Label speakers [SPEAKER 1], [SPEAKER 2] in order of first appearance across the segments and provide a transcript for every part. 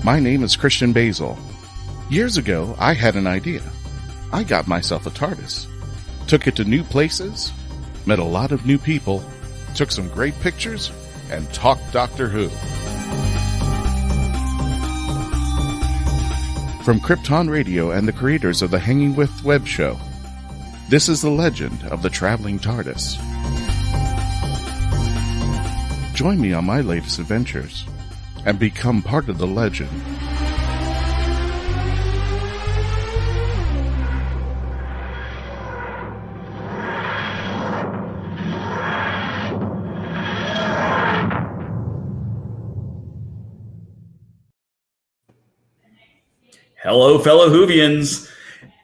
[SPEAKER 1] My name is Christian Basil. Years ago, I had an idea. I got myself a TARDIS, took it to new places, met a lot of new people, took some great pictures, and talked Doctor Who. From Krypton Radio and the creators of the Hanging With web show, this is the legend of the Traveling TARDIS. Join me on my latest adventures and become part of the legend.
[SPEAKER 2] Hello, fellow Whovians.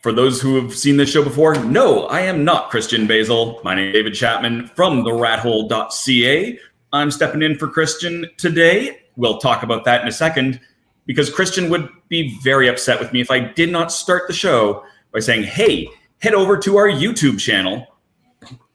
[SPEAKER 2] For those who have seen this show before, no, I am not Christian Basil. My name is David Chapman from therathole.ca. I'm stepping in for Christian today. We'll talk about that in a second, because Christian would be very upset with me if I did not start the show by saying, hey, head over to our YouTube channel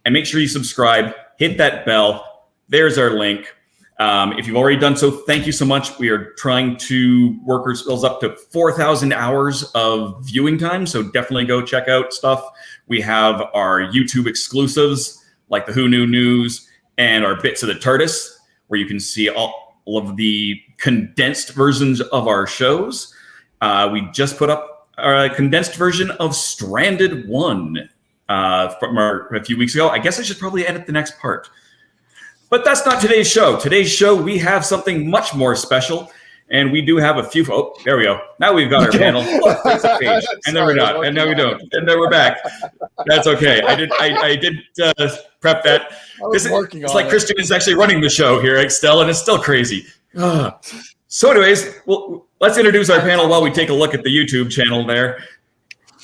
[SPEAKER 2] and make sure you subscribe, hit that bell. There's our link. If you've already done so, thank you so much. We are trying to work ourselves up to 4,000 hours of viewing time, so definitely go check out stuff. We have our YouTube exclusives, like the Who Knew News and our Bits of the TARDIS, where you can see all of the condensed versions of our shows. We just put up a condensed version of Stranded 1 from a few weeks ago. I guess I should probably edit the next part. But that's not today's show. Today's show, we have something much more special, and we do have a few. Oh, there we go. Now we've got our panel. Oh, it's a page. And then we're not. And now we don't. And then we're back. That's okay. I did prep that. It's like Christian is actually running the show here at Stell, and it's still crazy. So, anyways, well, let's introduce our panel while we take a look at the YouTube channel there.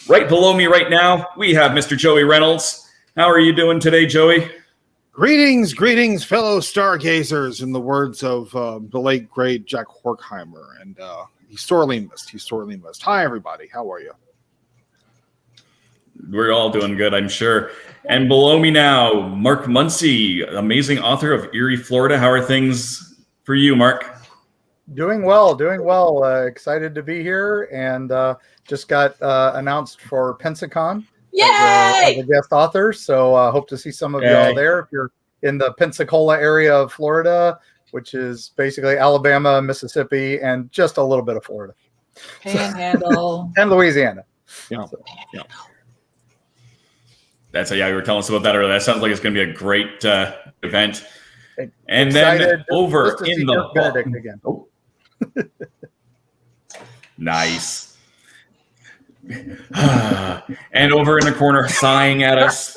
[SPEAKER 2] Right below me right now, we have Mr. Joey Reynolds. How are you doing today, Joey?
[SPEAKER 3] Greetings, fellow stargazers, in the words of the late, great Jack Horkheimer. And he's sorely missed. Hi, everybody. How are you?
[SPEAKER 2] We're all doing good, I'm sure. And below me now, Mark Muncy, amazing author of Erie, Florida. How are things for you, Mark?
[SPEAKER 4] Doing well. Excited to be here, and just got announced for Pensacon. As a guest author, so hope to see some of y'all there. If you're in the Pensacola area of Florida, which is basically Alabama, Mississippi, and just a little bit of Florida.
[SPEAKER 5] Panhandle.
[SPEAKER 4] And Louisiana.
[SPEAKER 3] Yeah.
[SPEAKER 2] That's you were telling us about that earlier. That sounds like it's going to be a great event. And excited then over in the
[SPEAKER 4] Benedict again.
[SPEAKER 2] Oh. Nice. And over in the corner, sighing at us,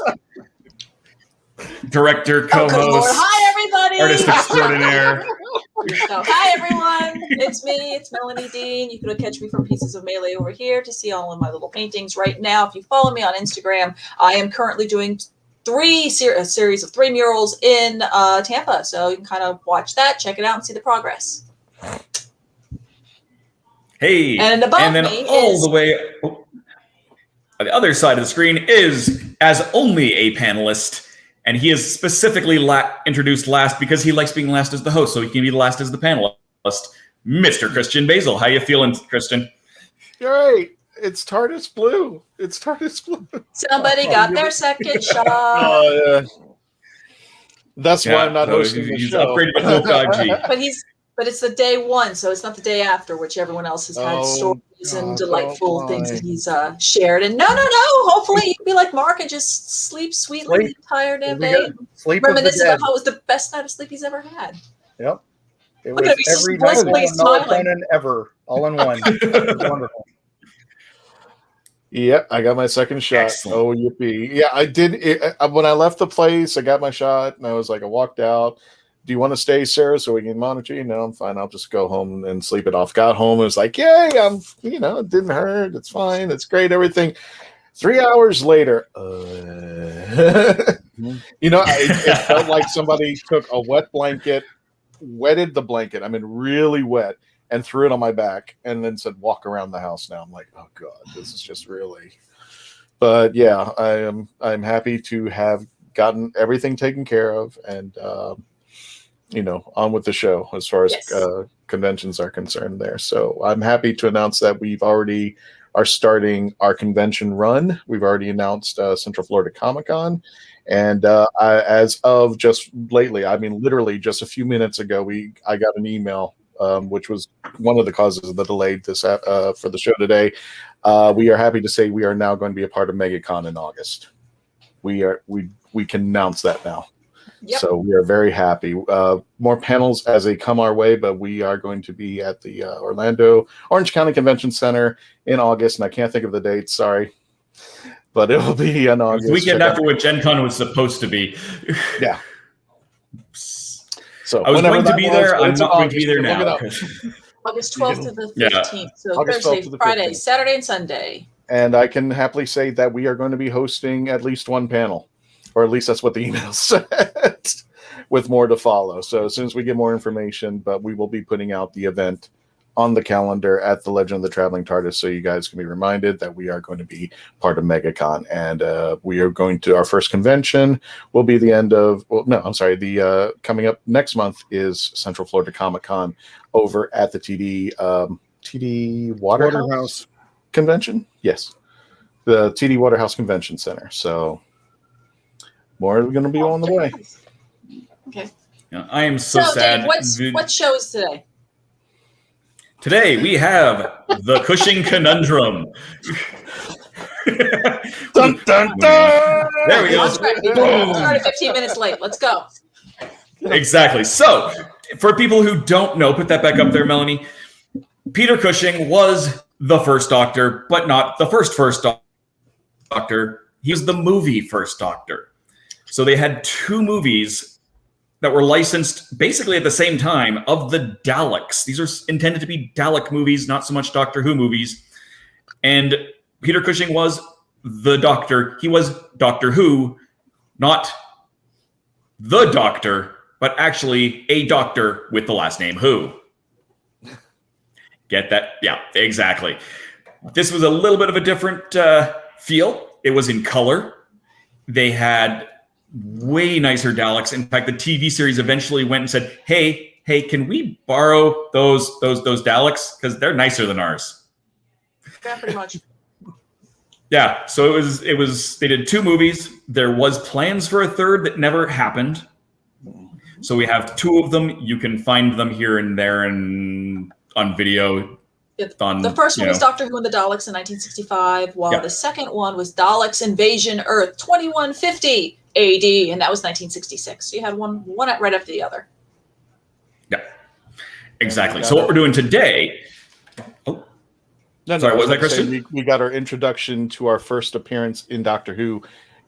[SPEAKER 2] director, co-host,
[SPEAKER 5] hi everybody,
[SPEAKER 2] artist extraordinaire.
[SPEAKER 5] Hi everyone, it's me, it's Melanie Dean. You can catch me from Pieces of Melee over here to see all of my little paintings right now. If you follow me on Instagram, I am currently doing a series of 3 murals in Tampa, so you can kind of watch that, check it out, and see the progress.
[SPEAKER 2] Hey,
[SPEAKER 5] and then
[SPEAKER 2] all the way on the other side of the screen is, as only a panelist, and he is specifically introduced last because he likes being last as the host, so he can be last as the panelist, Mr. Christian Basil. How you feeling, Christian?
[SPEAKER 3] Great. It's TARDIS Blue.
[SPEAKER 5] Somebody got their second shot.
[SPEAKER 3] Oh, yeah. That's why I'm not hosting the show.
[SPEAKER 2] He's upgraded to Hulk 5G.
[SPEAKER 5] But it's the day one, so it's not the day after, which everyone else has had stories and delightful things that he's shared. And no. Hopefully you can be like Mark and just sleep sweetly the entire damn day. Reminiscent of how it was the best night of sleep he's ever had.
[SPEAKER 4] Yep. It was every night of melatonin ever, all in one. It was wonderful.
[SPEAKER 3] Yeah, I got my second shot. Excellent. Oh, yippee. Yeah, I did. When I left the place, I got my shot, and I walked out. Do you want to stay, Sarah, so we can monitor you? No, I'm fine. I'll just go home and sleep it off. Got home and was like, yay, it didn't hurt. It's fine. It's great. Everything. 3 hours later, it felt like somebody took a wet blanket, wetted the blanket. I mean, really wet, and threw it on my back and then said, walk around the house now. I'm like, oh God, this is just really, but yeah, I'm happy to have gotten everything taken care of. And on with the show as far as
[SPEAKER 5] Yes.
[SPEAKER 3] Conventions are concerned there. So I'm happy to announce that we've already are starting our convention run. We've already announced Central Florida Comic-Con. And as of just lately, I mean, literally just a few minutes ago, I got an email, which was one of the causes of the delay for the show today. We are happy to say we are now going to be a part of MegaCon in August. We can announce that now.
[SPEAKER 5] Yep.
[SPEAKER 3] So we are very happy. More panels as they come our way, but we are going to be at the Orlando Orange County Convention Center in August, and I can't think of the date. Sorry, but it will be in August.
[SPEAKER 2] The weekend after what Gen Con was supposed to be.
[SPEAKER 3] Yeah. So
[SPEAKER 2] I was going to be there. I'm not going to be there now.
[SPEAKER 5] August 12th to the 15th.
[SPEAKER 3] Yeah.
[SPEAKER 5] So
[SPEAKER 3] August 12th
[SPEAKER 5] Thursday,
[SPEAKER 3] to the
[SPEAKER 5] Friday,
[SPEAKER 3] 15th.
[SPEAKER 5] Saturday, and Sunday.
[SPEAKER 3] And I can happily say that we are going to be hosting at least one panel, or at least that's what the email said, with more to follow. So as soon as we get more information, but we will be putting out the event on the calendar at the Legend of the Traveling TARDIS, so you guys can be reminded that we are going to be part of MegaCon, and we are going to our first convention will be the coming up next month is Central Florida Comic-Con over at the TD Waterhouse Convention. Yes, the TD Waterhouse Convention Center. So more are going to be on the way.
[SPEAKER 5] Okay.
[SPEAKER 2] Yeah, I am so sad.
[SPEAKER 5] Dave, what show is today?
[SPEAKER 2] Today we have the Cushing Conundrum.
[SPEAKER 3] Dun, dun, dun!
[SPEAKER 2] There we go.
[SPEAKER 5] Started 15 minutes late. Let's go.
[SPEAKER 2] Exactly. So, for people who don't know, put that back up there, Melanie. Peter Cushing was the first Doctor, but not the first Doctor. He was the movie First Doctor. So they had two movies that were licensed basically at the same time of the Daleks. These are intended to be Dalek movies, not so much Doctor Who movies. And Peter Cushing was the Doctor. He was Doctor Who, not the Doctor, but actually a Doctor with the last name Who. Get that? Yeah, exactly. This was a little bit of a different feel. It was in color. They had way nicer Daleks. In fact, the TV series eventually went and said, hey, can we borrow those Daleks? Because they're nicer than ours.
[SPEAKER 5] Yeah, pretty much.
[SPEAKER 2] Yeah, so it was they did two movies. There was plans for a third that never happened. So we have two of them. You can find them here and there and on video.
[SPEAKER 5] The first one was Doctor Who and the Daleks in 1965, while the second one was Daleks Invasion Earth 2150 AD, and that was 1966. So you had one right after the other.
[SPEAKER 2] Yeah, exactly. So what we're doing today... Oh, sorry, what was that, Christian?
[SPEAKER 3] We got our introduction to our first appearance in Doctor Who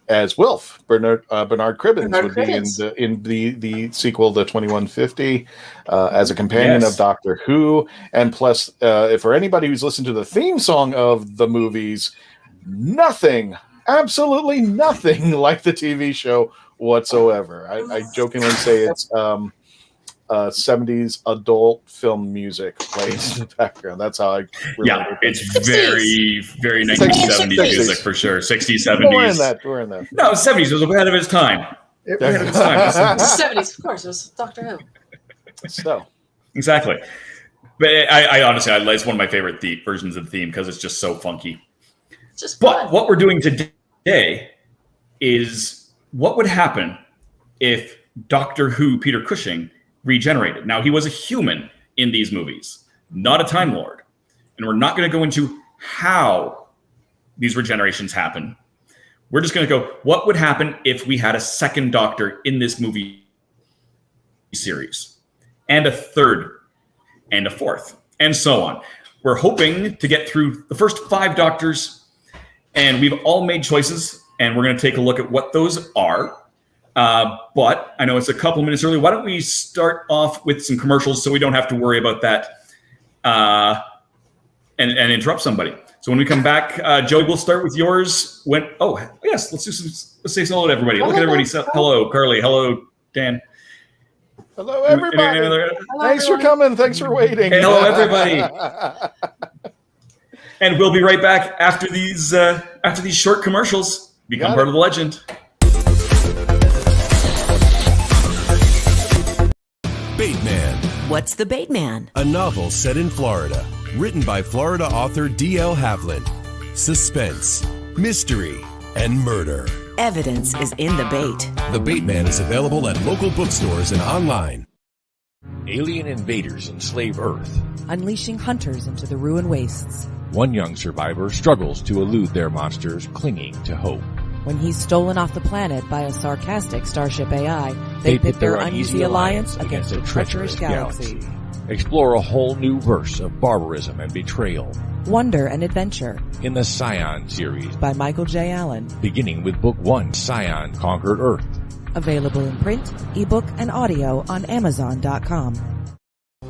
[SPEAKER 3] as Wilf. Bernard Cribbins would be in the sequel to 2150 as a companion of Doctor Who. And plus, for anybody who's listened to the theme song of the movies, absolutely nothing like the TV show whatsoever. I jokingly say it's 70s adult film music plays in the background. That's how I
[SPEAKER 2] it's very, very 1970s music for sure. 60s, 70s.
[SPEAKER 3] We're in that.
[SPEAKER 2] No, 70s was ahead of its time.
[SPEAKER 5] It was ahead of its time. 70s, of course. It was Doctor Who.
[SPEAKER 3] So
[SPEAKER 2] exactly. But I honestly, it's one of my favorite versions of the theme because it's just so funky. But what we're doing today is what would happen if Doctor Who Peter Cushing regenerated. Now, he was a human in these movies, not a Time Lord. And we're not going to go into how these regenerations happen. We're just going to go, what would happen if we had a second Doctor in this movie series? And a third, and a fourth, and so on. We're hoping to get through the first 5 Doctors, and we've all made choices, and we're going to take a look at what those are. But I know it's a couple minutes early. Why don't we start off with some commercials so we don't have to worry about that and interrupt somebody. So when we come back, Joey, we'll start with yours. Let's say hello to everybody. Look at everybody. Hello, Carly. Hello, Dan.
[SPEAKER 3] Hello, everybody. Thanks for coming. Thanks for waiting.
[SPEAKER 2] Hey, hello, everybody. And we'll be right back after these short commercials. Become part of the legend.
[SPEAKER 6] Bateman.
[SPEAKER 7] What's the Bateman?
[SPEAKER 6] A novel set in Florida, written by Florida author D.L. Havlin. Suspense, mystery, and murder.
[SPEAKER 7] Evidence is in the bait.
[SPEAKER 6] The Bateman is available at local bookstores and online.
[SPEAKER 8] Alien invaders enslave Earth,
[SPEAKER 9] unleashing hunters into the ruined wastes.
[SPEAKER 8] One young survivor struggles to elude their monsters, clinging to hope.
[SPEAKER 9] When he's stolen off the planet by a sarcastic starship AI, they pit their uneasy alliance against a treacherous galaxy.
[SPEAKER 8] Explore a whole new verse of barbarism and betrayal.
[SPEAKER 9] Wonder and adventure.
[SPEAKER 8] In the Scion series
[SPEAKER 9] by Michael J. Allen.
[SPEAKER 8] Beginning with Book 1, Scion Conquered Earth.
[SPEAKER 9] Available in print, ebook, and audio on Amazon.com.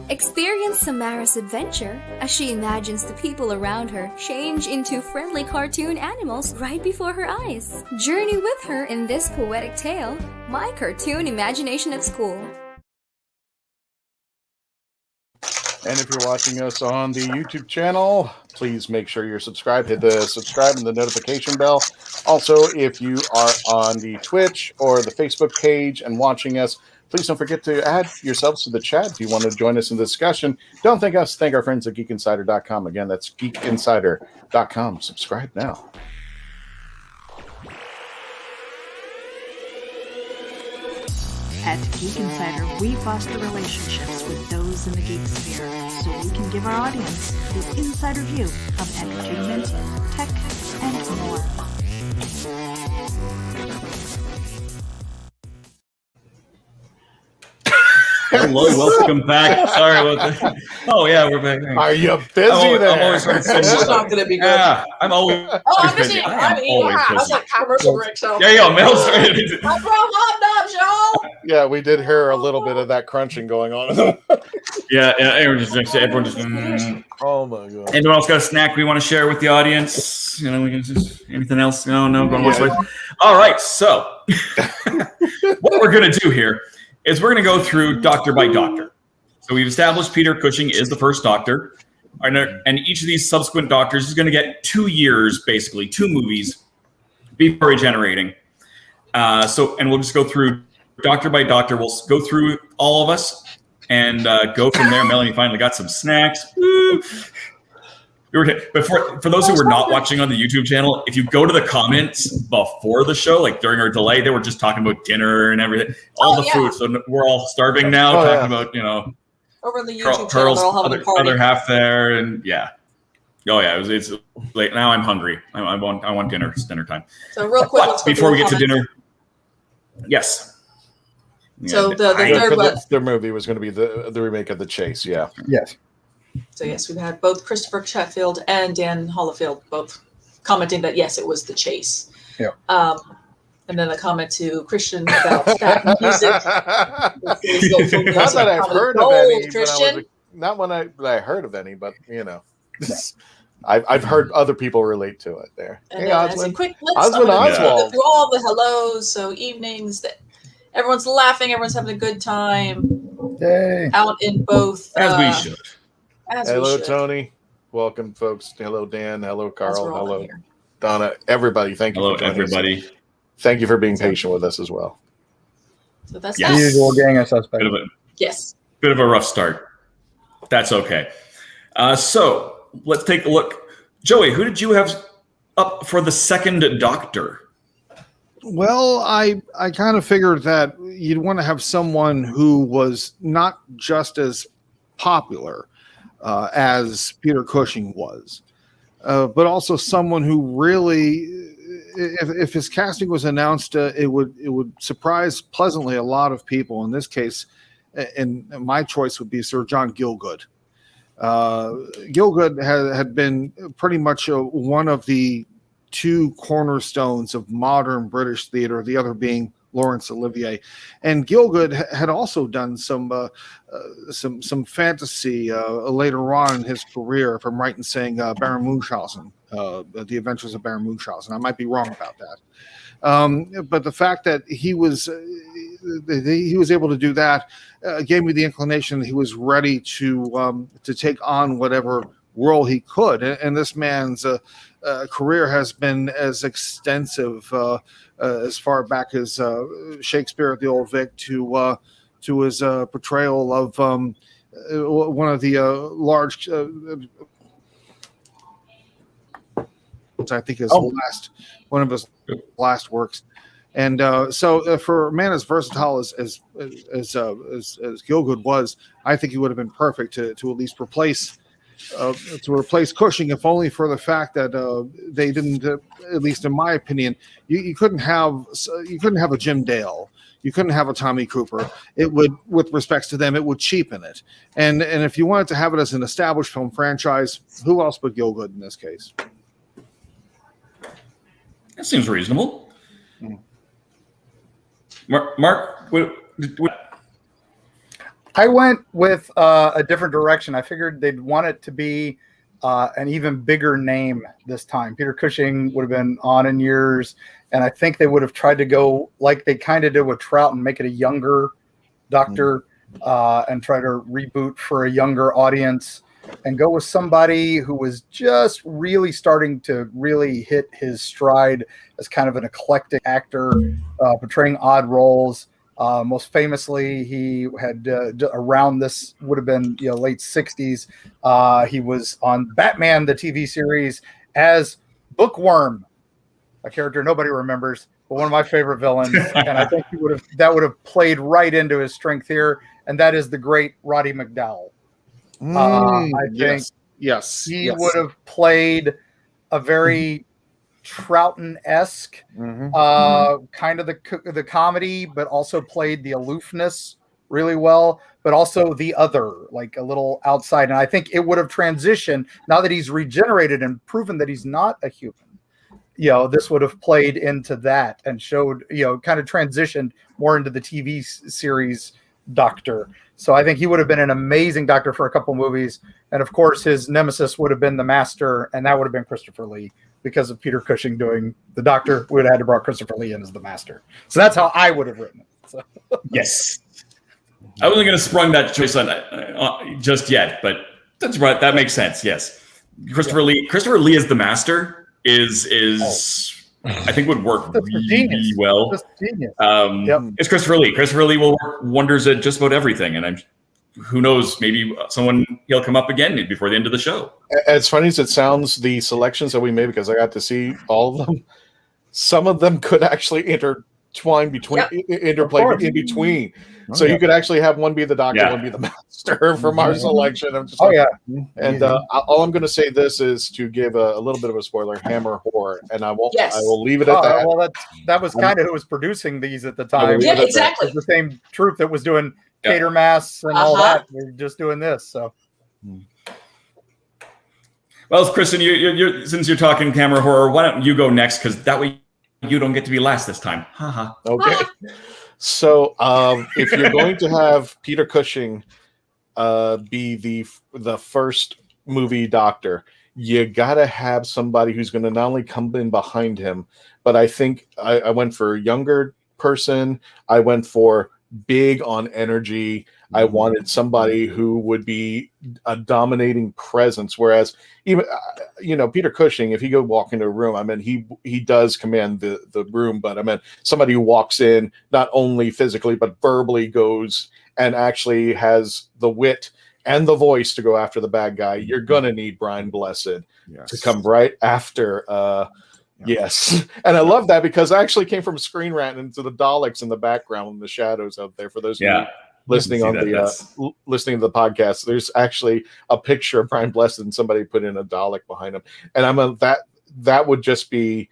[SPEAKER 10] Experience Samara's adventure as she imagines the people around her change into friendly cartoon animals right before her eyes. Journey with her in this poetic tale, My Cartoon Imagination at School.
[SPEAKER 3] And if you're watching us on the YouTube channel, please make sure you're subscribed. Hit the subscribe and the notification bell. Also, if you are on the Twitch or the Facebook page and watching us, please don't forget to add yourselves to the chat if you want to join us in the discussion. Don't thank us. Thank our friends at GeekInsider.com. Again, that's GeekInsider.com. Subscribe now.
[SPEAKER 11] At Geek Insider, we foster relationships with those in the geek sphere so we can give our audience the insider view of entertainment, tech, and more.
[SPEAKER 2] Hello, welcome back. Sorry about that. Oh yeah, we're back.
[SPEAKER 3] Are you busy there?
[SPEAKER 2] I'm always
[SPEAKER 5] It's not going to be good.
[SPEAKER 2] Yeah, I'm always.
[SPEAKER 5] I'm busy. I'm eating hot. I was like commercial break. So
[SPEAKER 2] Yeah, Mel's.
[SPEAKER 5] I brought hot dogs, y'all.
[SPEAKER 3] Yeah, we did hear a little bit of that crunching going on.
[SPEAKER 2] Yeah. Everyone just.
[SPEAKER 3] Oh my god.
[SPEAKER 2] Anyone else got a snack we want to share with the audience? You know, we can just anything else? No. Going which way? All right. So, what we're gonna do here is we're going to go through doctor by doctor. So we've established Peter Cushing is the first doctor, and each of these subsequent doctors is going to get 2 years, basically 2 movies before regenerating. And we'll just go through doctor by doctor. We'll go through all of us and go from there. Melanie finally got some snacks. Woo! But for those who were not watching on the YouTube channel, if you go to the comments before the show, like during our delay, they were just talking about dinner and everything, all the food. So we're all starving now, talking about
[SPEAKER 5] over in the YouTube channel, they're all having a party.
[SPEAKER 2] Other half there, and it's late now. I'm hungry. I want dinner. It's dinner time.
[SPEAKER 5] So real quick,
[SPEAKER 2] but before we get to dinner, yes.
[SPEAKER 5] So the third
[SPEAKER 3] their movie was going to be the remake of The Chase. Yeah.
[SPEAKER 4] Yes.
[SPEAKER 5] So yes, we've had both Christopher Chatfield and Dan Holofield both commenting that yes, it was The Chase.
[SPEAKER 4] Yeah.
[SPEAKER 5] And then a comment to Christian about that music.
[SPEAKER 3] Not that I've heard of any, Christian. Not when I heard of any, but I've heard other people relate to it there.
[SPEAKER 5] And
[SPEAKER 3] hey, Oswin.
[SPEAKER 5] Oswin Oswald. Through all the hellos, so evenings that everyone's laughing, everyone's having a good time.
[SPEAKER 4] Yay.
[SPEAKER 5] Out in both.
[SPEAKER 2] As we should.
[SPEAKER 3] Hello, Tony. Welcome, folks. Hello, Dan. Hello, Carl. Hello, Donna. Everybody, thank you.
[SPEAKER 2] Hello, everybody.
[SPEAKER 3] Thank you for being patient with us as well.
[SPEAKER 5] So that's
[SPEAKER 4] the usual gang of suspects.
[SPEAKER 5] Bit
[SPEAKER 2] of a rough start. That's okay. So let's take a look. Joey, who did you have up for the second Doctor?
[SPEAKER 12] Well, I kind of figured that you'd want to have someone who was not just as popular as Peter Cushing was, but also someone who really, if his casting was announced, it would surprise pleasantly a lot of people. In this case, and my choice would be Sir John Gielgud. Gielgud had been pretty much one of the 2 cornerstones of modern British theater, the other being Laurence Olivier, and Gielgud had also done some fantasy later on in his career. If I'm right in saying Baron Munchausen, The Adventures of Baron Munchausen. I might be wrong about that, but the fact that he was able to do that gave me the inclination that he was ready to take on whatever role he could, and this man's career has been as extensive as far back as Shakespeare at the Old Vic to to his portrayal of one of the large, I think his one of his last works. And so for a man as versatile as Gielgud was, I think he would have been perfect to at least replace Cushing, if only for the fact that they didn't, at least in my opinion, you couldn't have a Jim Dale, you couldn't have a Tommy Cooper. It would, with respects to them, it would cheapen it. And if you wanted to have it as an established film franchise, who else but Gielgud in this case?
[SPEAKER 2] That seems reasonable. Mark, what?
[SPEAKER 4] I went with a different direction. I figured they'd want it to be an even bigger name this time. Peter Cushing would have been on in years, and I think they would have tried to go like they kind of did with Trout and make it a younger Doctor and try to reboot for a younger audience and go with somebody who was just really starting to really hit his stride as kind of an eclectic actor, portraying odd roles. Most famously, he had around this would have been late 60s. He was on Batman, the TV series, as Bookworm, a character nobody remembers, but one of my favorite villains. And I think that would have played right into his strength here, and that is the great Roddy McDowall. I think he would have played a very Troughton-esque kind of the comedy, but also played the aloofness really well, but also the other, like a little outside. And I think it would have transitioned now that he's regenerated and proven that he's not a human. This would have played into that and showed, kind of transitioned more into the TV series Doctor. So I think he would have been an amazing Doctor for a couple movies. And of course, his nemesis would have been the Master, and that would have been Christopher Lee. Because of Peter Cushing doing the Doctor, we would have had to bring Christopher Lee in as the Master. So that's how I would have written it. So.
[SPEAKER 2] Yes. I wasn't going to sprung that choice on just yet, but that's right. That makes sense. Yes. Christopher Lee as the Master is I think would work really well. It's Christopher Lee. Christopher Lee will work wonders at just about everything. And who knows, maybe he'll come up again before the end of the show.
[SPEAKER 3] As funny as it sounds, the selections that we made, because I got to see all of them, some of them could actually interplay in between. So you could actually have one be the Doctor, one be the Master from our selection. I'm just and all I'm going to say this is to give a little bit of a spoiler: Hammer Horror, and I will leave it at that.
[SPEAKER 4] Well, that was kind of who was producing these at the time.
[SPEAKER 5] Yeah, exactly.
[SPEAKER 4] It was the same troupe that was doing Cater Masks and all that. We're just doing this. So,
[SPEAKER 2] well, Kristen, you since you're talking Hammer Horror, why don't you go next? Because that way you don't get to be last this time.
[SPEAKER 3] Okay. So, if you're going to have Peter Cushing be the first movie Doctor, you gotta have somebody who's going to not only come in behind him, but I think I went for a younger person. I went for big on energy. I wanted somebody who would be a dominating presence. Whereas even, Peter Cushing, if he go walk into a room, I mean, he does command the room, but I mean, somebody who walks in, not only physically, but verbally goes and actually has the wit and the voice to go after the bad guy. You're going to need Brian Blessed to come right after, Yes. And I love that because I actually came from Screen Rant into the Daleks in the background in the shadows out there. For those of you listening listening to the podcast, there's actually a picture of Brian Blessed and somebody put in a Dalek behind him. And that would just be,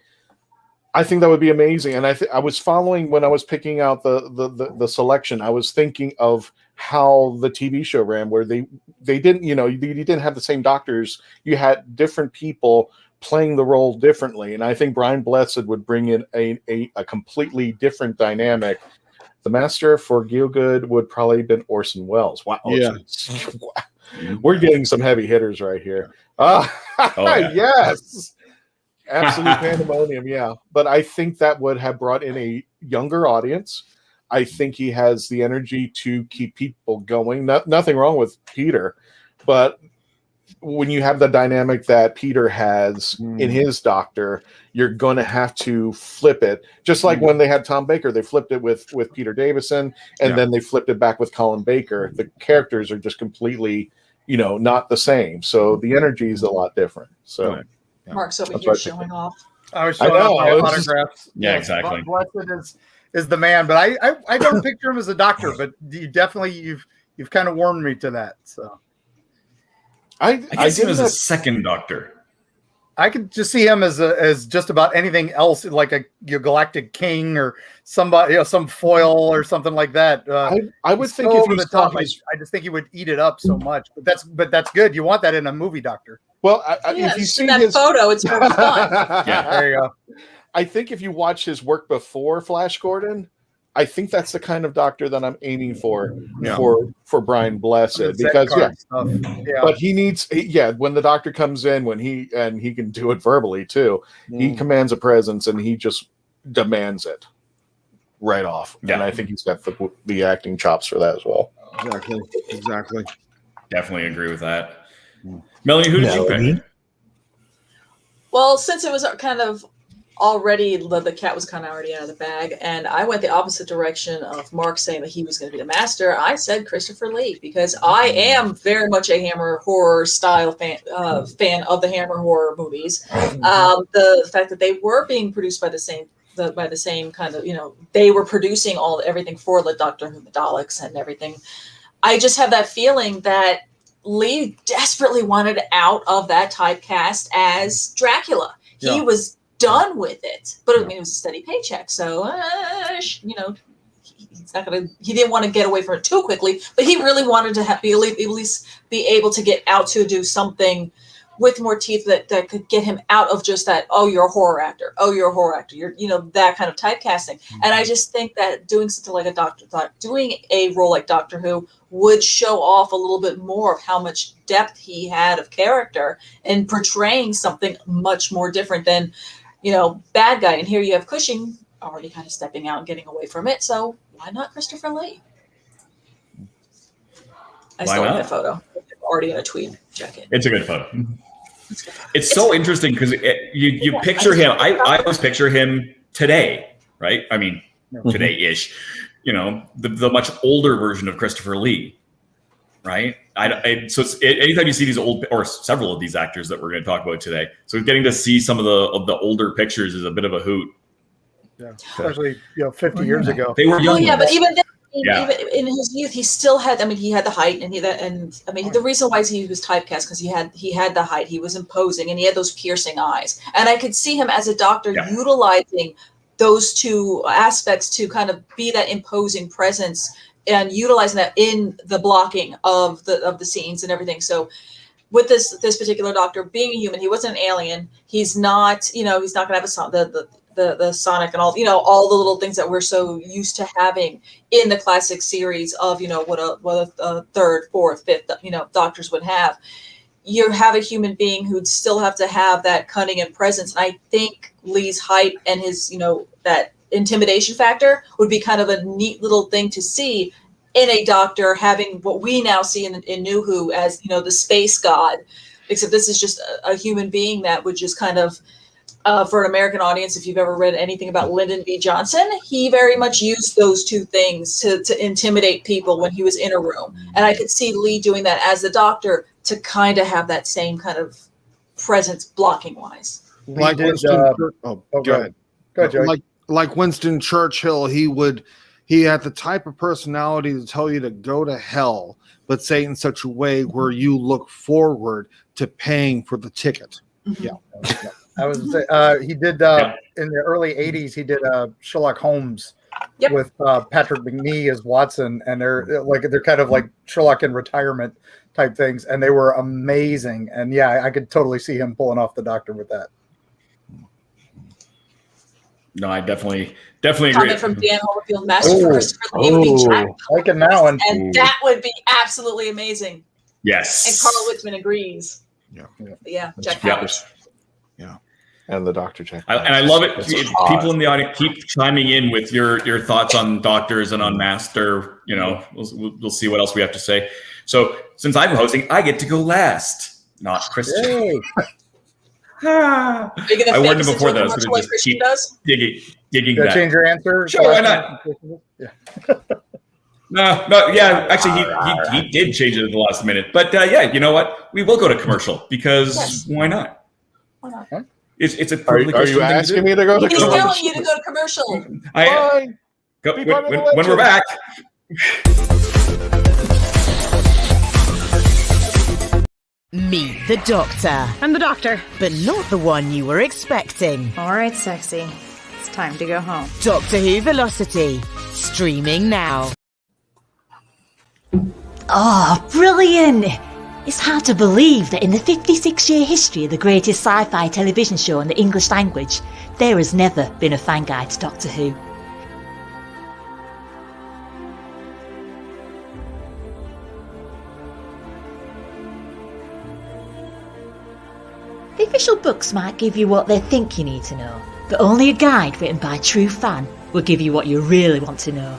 [SPEAKER 3] I think that would be amazing. And I was following when I was picking out the selection, I was thinking of how the TV show ran, where they didn't, you didn't have the same doctors. You had different people playing the role differently, and I think Brian Blessed would bring in a completely different dynamic. The Master for Gielgud would probably have been Orson Welles. Wow, we're getting some heavy hitters right here. Yes, absolute pandemonium. Yeah, but I think that would have brought in a younger audience. I think he has the energy to keep people going. Nothing wrong with Peter, but when you have the dynamic that Peter has in his Doctor, you're going to have to flip it. Just like when they had Tom Baker, they flipped it with Peter Davison, and then they flipped it back with Colin Baker. The characters are just completely, not the same. So the energy is a lot different. So
[SPEAKER 5] Mark's over here showing off.
[SPEAKER 4] I was showing off my autographs.
[SPEAKER 2] Yeah, exactly.
[SPEAKER 4] Blessed is the man, but I don't picture him as a doctor, but you've kind of warmed me to that. So
[SPEAKER 2] I see him as a second Doctor.
[SPEAKER 4] I could just see him as just about anything else, like a galactic king or somebody, some foil or something like that.
[SPEAKER 3] I would think if
[SPEAKER 4] over the top. I just think he would eat it up so much. But that's good. You want that in a movie, Doctor.
[SPEAKER 3] Well, if you see
[SPEAKER 5] that
[SPEAKER 3] his
[SPEAKER 5] photo, it's more fun.
[SPEAKER 4] There you go.
[SPEAKER 3] I think if you watch his work before Flash Gordon, I think that's the kind of Doctor that I'm aiming for Brian Blessed, because but he needs when the Doctor comes in, when he can do it verbally too, he commands a presence and he just demands it right off. And I think he's got the acting chops for that as well.
[SPEAKER 12] Exactly.
[SPEAKER 2] Definitely agree with that. Melanie, who did you pick?
[SPEAKER 5] Well, since it was kind of already, the cat was kind of already out of the bag, and I went the opposite direction of Mark saying that he was going to be the master. I said Christopher Lee, because I am very much a Hammer horror style fan of the Hammer horror movies. The fact that they were being produced by the same kind of, they were producing everything for the Doctor Who, the Daleks and everything. I just have that feeling that Lee desperately wanted out of that typecast as Dracula. He was done with it, but it was a steady paycheck, so he's not gonna. He didn't want to get away from it too quickly, but he really wanted to at least be able to get out to do something with more teeth that could get him out of just that. Oh, you're a horror actor. Oh, you're a horror actor. You're that kind of typecasting. And I just think that doing something like doing a role like Doctor Who would show off a little bit more of how much depth he had of character and portraying something much more different than bad guy. And here you have Cushing already kind of stepping out and getting away from it. So why not Christopher Lee? I still like that photo. Already in a tweed jacket.
[SPEAKER 2] It's a good photo. It's so interesting because you picture him. I always picture him today, right? I mean, today-ish. The much older version of Christopher Lee, right? So anytime you see these old, or several of these actors that we're going to talk about today, so getting to see some of the older pictures is a bit of a hoot.
[SPEAKER 4] Yeah, especially 50 years ago.
[SPEAKER 2] They were young.
[SPEAKER 5] But even then, even in his youth, he still had. he had the height, and the reason why he was typecast because he had the height, he was imposing, and he had those piercing eyes, and I could see him as a doctor utilizing those two aspects to kind of be that imposing presence and utilizing that in the blocking of the scenes and everything. So with this particular doctor being a human, he wasn't an alien. He's not, he's not going to have the sonic and all the little things that we're so used to having in the classic series of, what a third, fourth, fifth, doctors would have. You have a human being who'd still have to have that cunning and presence. And I think Lee's height and his, that intimidation factor would be kind of a neat little thing to see in a doctor, having what we now see in New Who as, the space god, except this is just a human being that would just kind of, for an American audience, if you've ever read anything about Lyndon B. Johnson, he very much used those two things to intimidate people when he was in a room. And I could see Lee doing that as the doctor to kind of have that same kind of presence blocking wise.
[SPEAKER 12] Like Winston, go ahead. Go ahead, Joey. Like Winston Churchill, he had the type of personality to tell you to go to hell, but say it in such a way where you look forward to paying for the ticket.
[SPEAKER 4] Yeah. I was he did in the early 80s, he did Sherlock Holmes with Patrick McNee as Watson, and they're kind of like Sherlock in retirement type things, and they were amazing. And I could totally see him pulling off the Doctor with that.
[SPEAKER 2] No, I definitely agree.
[SPEAKER 5] Comment from Dan Homerfield, Master for Christopher Lee would be Jack Palance, and that would be absolutely amazing.
[SPEAKER 2] Yes.
[SPEAKER 5] And Carl Witzman agrees. Yeah, Jack Palance.
[SPEAKER 3] Yeah. And the Doctor Jack.
[SPEAKER 2] And I love it. People in the audience keep chiming in with your thoughts on Doctors and on Master. We'll see what else we have to say. So since I'm hosting, I get to go last. not Christian.
[SPEAKER 5] Are you gonna
[SPEAKER 2] I warned him
[SPEAKER 5] fix it
[SPEAKER 2] before
[SPEAKER 5] to a
[SPEAKER 2] that I was
[SPEAKER 5] commercial
[SPEAKER 2] going
[SPEAKER 5] like
[SPEAKER 2] to just
[SPEAKER 5] Christian
[SPEAKER 2] keep
[SPEAKER 5] does?
[SPEAKER 2] digging
[SPEAKER 4] Gonna
[SPEAKER 2] that.
[SPEAKER 4] change your answer?
[SPEAKER 2] Sure, why not?
[SPEAKER 4] Yeah.
[SPEAKER 2] No, yeah. Actually, he did change it at the last minute. But yeah, you know what? We will go to commercial because why not?
[SPEAKER 5] Why not?
[SPEAKER 2] It's a
[SPEAKER 3] Are you asking me to go to
[SPEAKER 5] He's
[SPEAKER 3] commercial?
[SPEAKER 5] telling you to go to commercial.
[SPEAKER 3] Fine.
[SPEAKER 2] When we're back.
[SPEAKER 7] Meet the Doctor.
[SPEAKER 11] I'm the Doctor.
[SPEAKER 7] But not the one you were expecting.
[SPEAKER 11] All right, sexy. It's time to go home.
[SPEAKER 7] Doctor Who Velocity. Streaming now.
[SPEAKER 13] Oh, brilliant! It's hard to believe that in the 56-year history of the greatest sci-fi television show in the English language, there has never been a fan guide to Doctor Who. The official books might give you what they think you need to know, but only a guide written by a true fan will give you what you really want to know.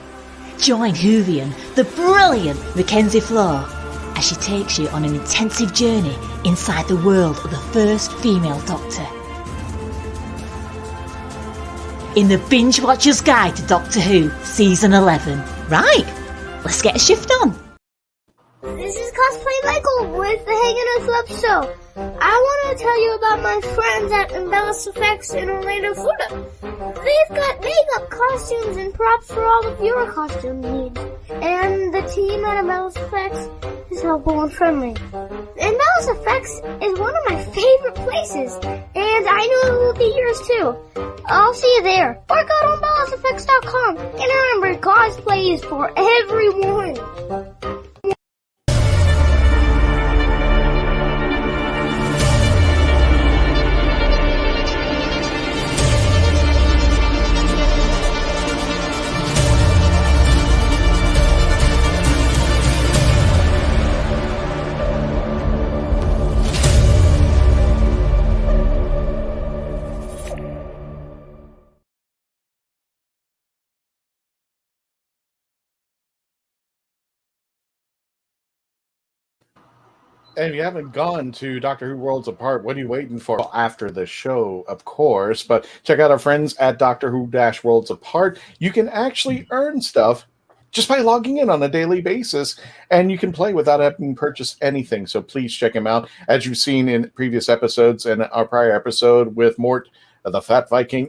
[SPEAKER 13] Join Whovian, the brilliant Mackenzie Flaw, as she takes you on an intensive journey inside the world of the first female Doctor. In the Binge Watcher's Guide to Doctor Who, Season 11. Right, let's get a shift on.
[SPEAKER 14] This is Cosplay Michael with the Hanging With Love Show. I want to tell you about my friends at Embellis Effects in Orlando, Florida. They've got makeup, costumes, and props for all of your costume needs. And the team at Embellis Effects is helpful and friendly. Embellis Effects is one of my favorite places, and I know it will be yours too. I'll see you there. Or go to embelliseffects.com. And remember, cosplay is for everyone.
[SPEAKER 3] And if you haven't gone to Doctor Who Worlds Apart, what are you waiting for? After the show, of course. But check out our friends at Doctor Who Worlds Apart. You can actually earn stuff just by logging in on a daily basis, and you can play without having to purchase anything. So please check them out. As you've seen in previous episodes and our prior episode with Mort, the Fat Viking,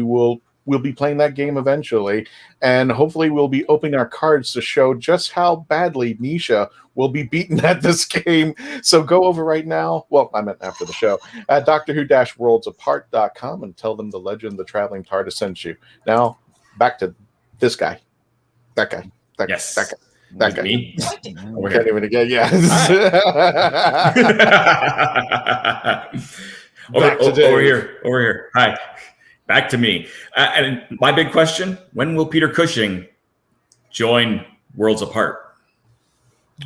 [SPEAKER 3] we'll be playing that game eventually, and hopefully we'll be opening our cards to show just how badly Nisha will be beaten at this game. So go over right now. Well, I meant after the show at DoctorWho-WorldsApart.com and tell them the legend, the Traveling TARDIS sent you. Now back to this guy, that guy, that guy.
[SPEAKER 2] Me?
[SPEAKER 3] We can't even again. Yeah.
[SPEAKER 2] Over here. Hi. Back to me. And my big question, when will Peter Cushing join Worlds Apart?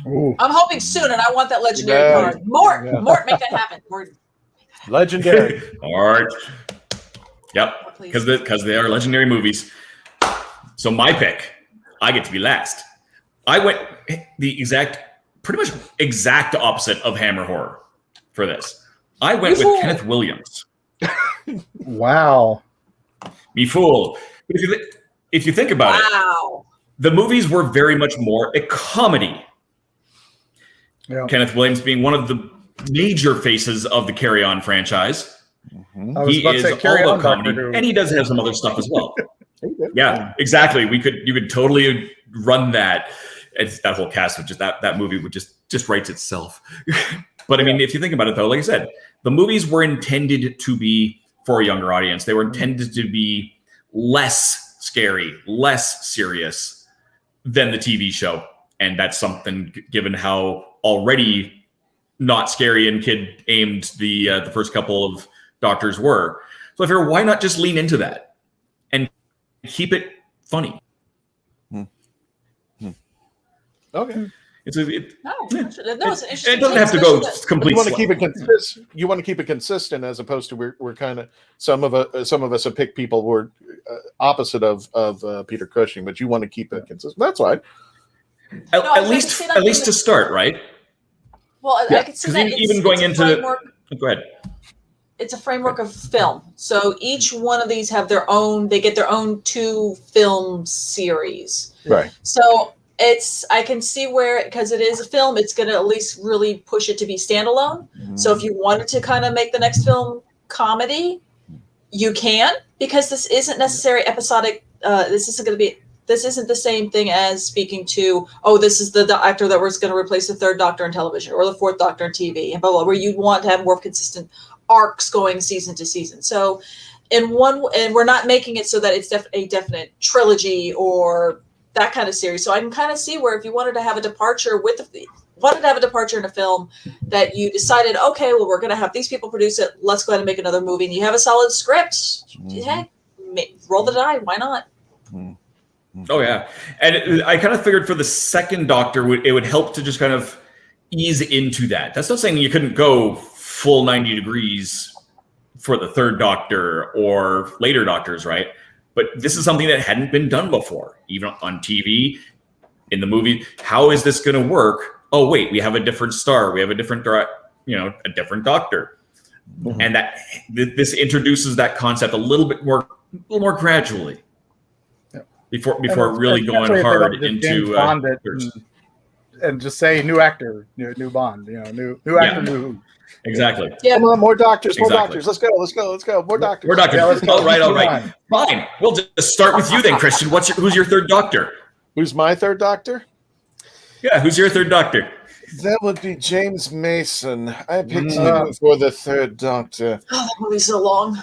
[SPEAKER 5] Ooh. I'm hoping soon, and I want that legendary card. Mort, make that happen. Mort.
[SPEAKER 3] Legendary.
[SPEAKER 2] Mort. Yep, because they are legendary movies. So my pick, I get to be last. I went pretty much exact opposite of Hammer Horror for this. I went with Kenneth Williams.
[SPEAKER 4] Wow.
[SPEAKER 2] Me fool. If you think about it, the movies were very much more a comedy. Yeah. Kenneth Williams being one of the major faces of the Carry On franchise. Mm-hmm. He is all about comedy, and he does have some other stuff as well. Yeah, exactly. You could totally run that. That whole cast would that movie would just writes itself. But I mean, if you think about it though, like I said, the movies were intended to be for a younger audience. They were intended to be less scary, less serious than the TV show. And that's something, given how already not scary and kid aimed the first couple of Doctors were. So I figure, why not just lean into that and keep it funny?
[SPEAKER 3] Okay.
[SPEAKER 2] It
[SPEAKER 5] doesn't
[SPEAKER 2] have to go complete.
[SPEAKER 3] You want to keep it consistent. You want to keep it consistent, as opposed to we're kind of some of us have picked people who are opposite of Peter Cushing, but you want to keep it consistent. That's right.
[SPEAKER 2] At least to start, right?
[SPEAKER 5] Well, I can see that
[SPEAKER 2] even going into go ahead.
[SPEAKER 5] It's a framework of film. So each one of these have their own. They get their own 2 film series.
[SPEAKER 3] Right.
[SPEAKER 5] So I can see where, because it is a film, it's going to at least really push it to be standalone. So if you wanted to kind of make the next film comedy, you can, because this isn't necessarily episodic. This isn't the same thing as speaking to, this is the actor that was going to replace the 3rd Doctor in television or the 4th Doctor in TV, and blah, blah, where you want to have more consistent arcs going season to season. So and we're not making it so that it's a definite trilogy or that kind of series. So I can kind of see where if you wanted to have a departure in a film that you decided, okay, well, we're going to have these people produce it. Let's go ahead and make another movie. And you have a solid script. Heck, roll the die. Why not?
[SPEAKER 2] Oh, yeah. And I kind of figured for the 2nd Doctor, it would help to just kind of ease into that. That's not saying you couldn't go full 90 degrees for the 3rd Doctor or later Doctors, right? But this is something that hadn't been done before, even on TV, in the movie. How is this going to work? Oh, wait, we have a different star. We have a different Doctor. And that this introduces that concept a little more gradually. Before really going hard into
[SPEAKER 4] and just say new actor, new Bond, new actor, new.
[SPEAKER 2] Exactly.
[SPEAKER 3] Yeah, more doctors, more doctors. Let's go. More doctors.
[SPEAKER 2] More doctors.
[SPEAKER 4] Yeah,
[SPEAKER 2] all right. Fine. We'll just start with you then, Christian. Who's your 3rd Doctor?
[SPEAKER 3] Who's my 3rd Doctor?
[SPEAKER 2] Yeah, who's your 3rd Doctor?
[SPEAKER 3] That would be James Mason. I picked him for the 3rd Doctor.
[SPEAKER 5] Oh, that movie's so long.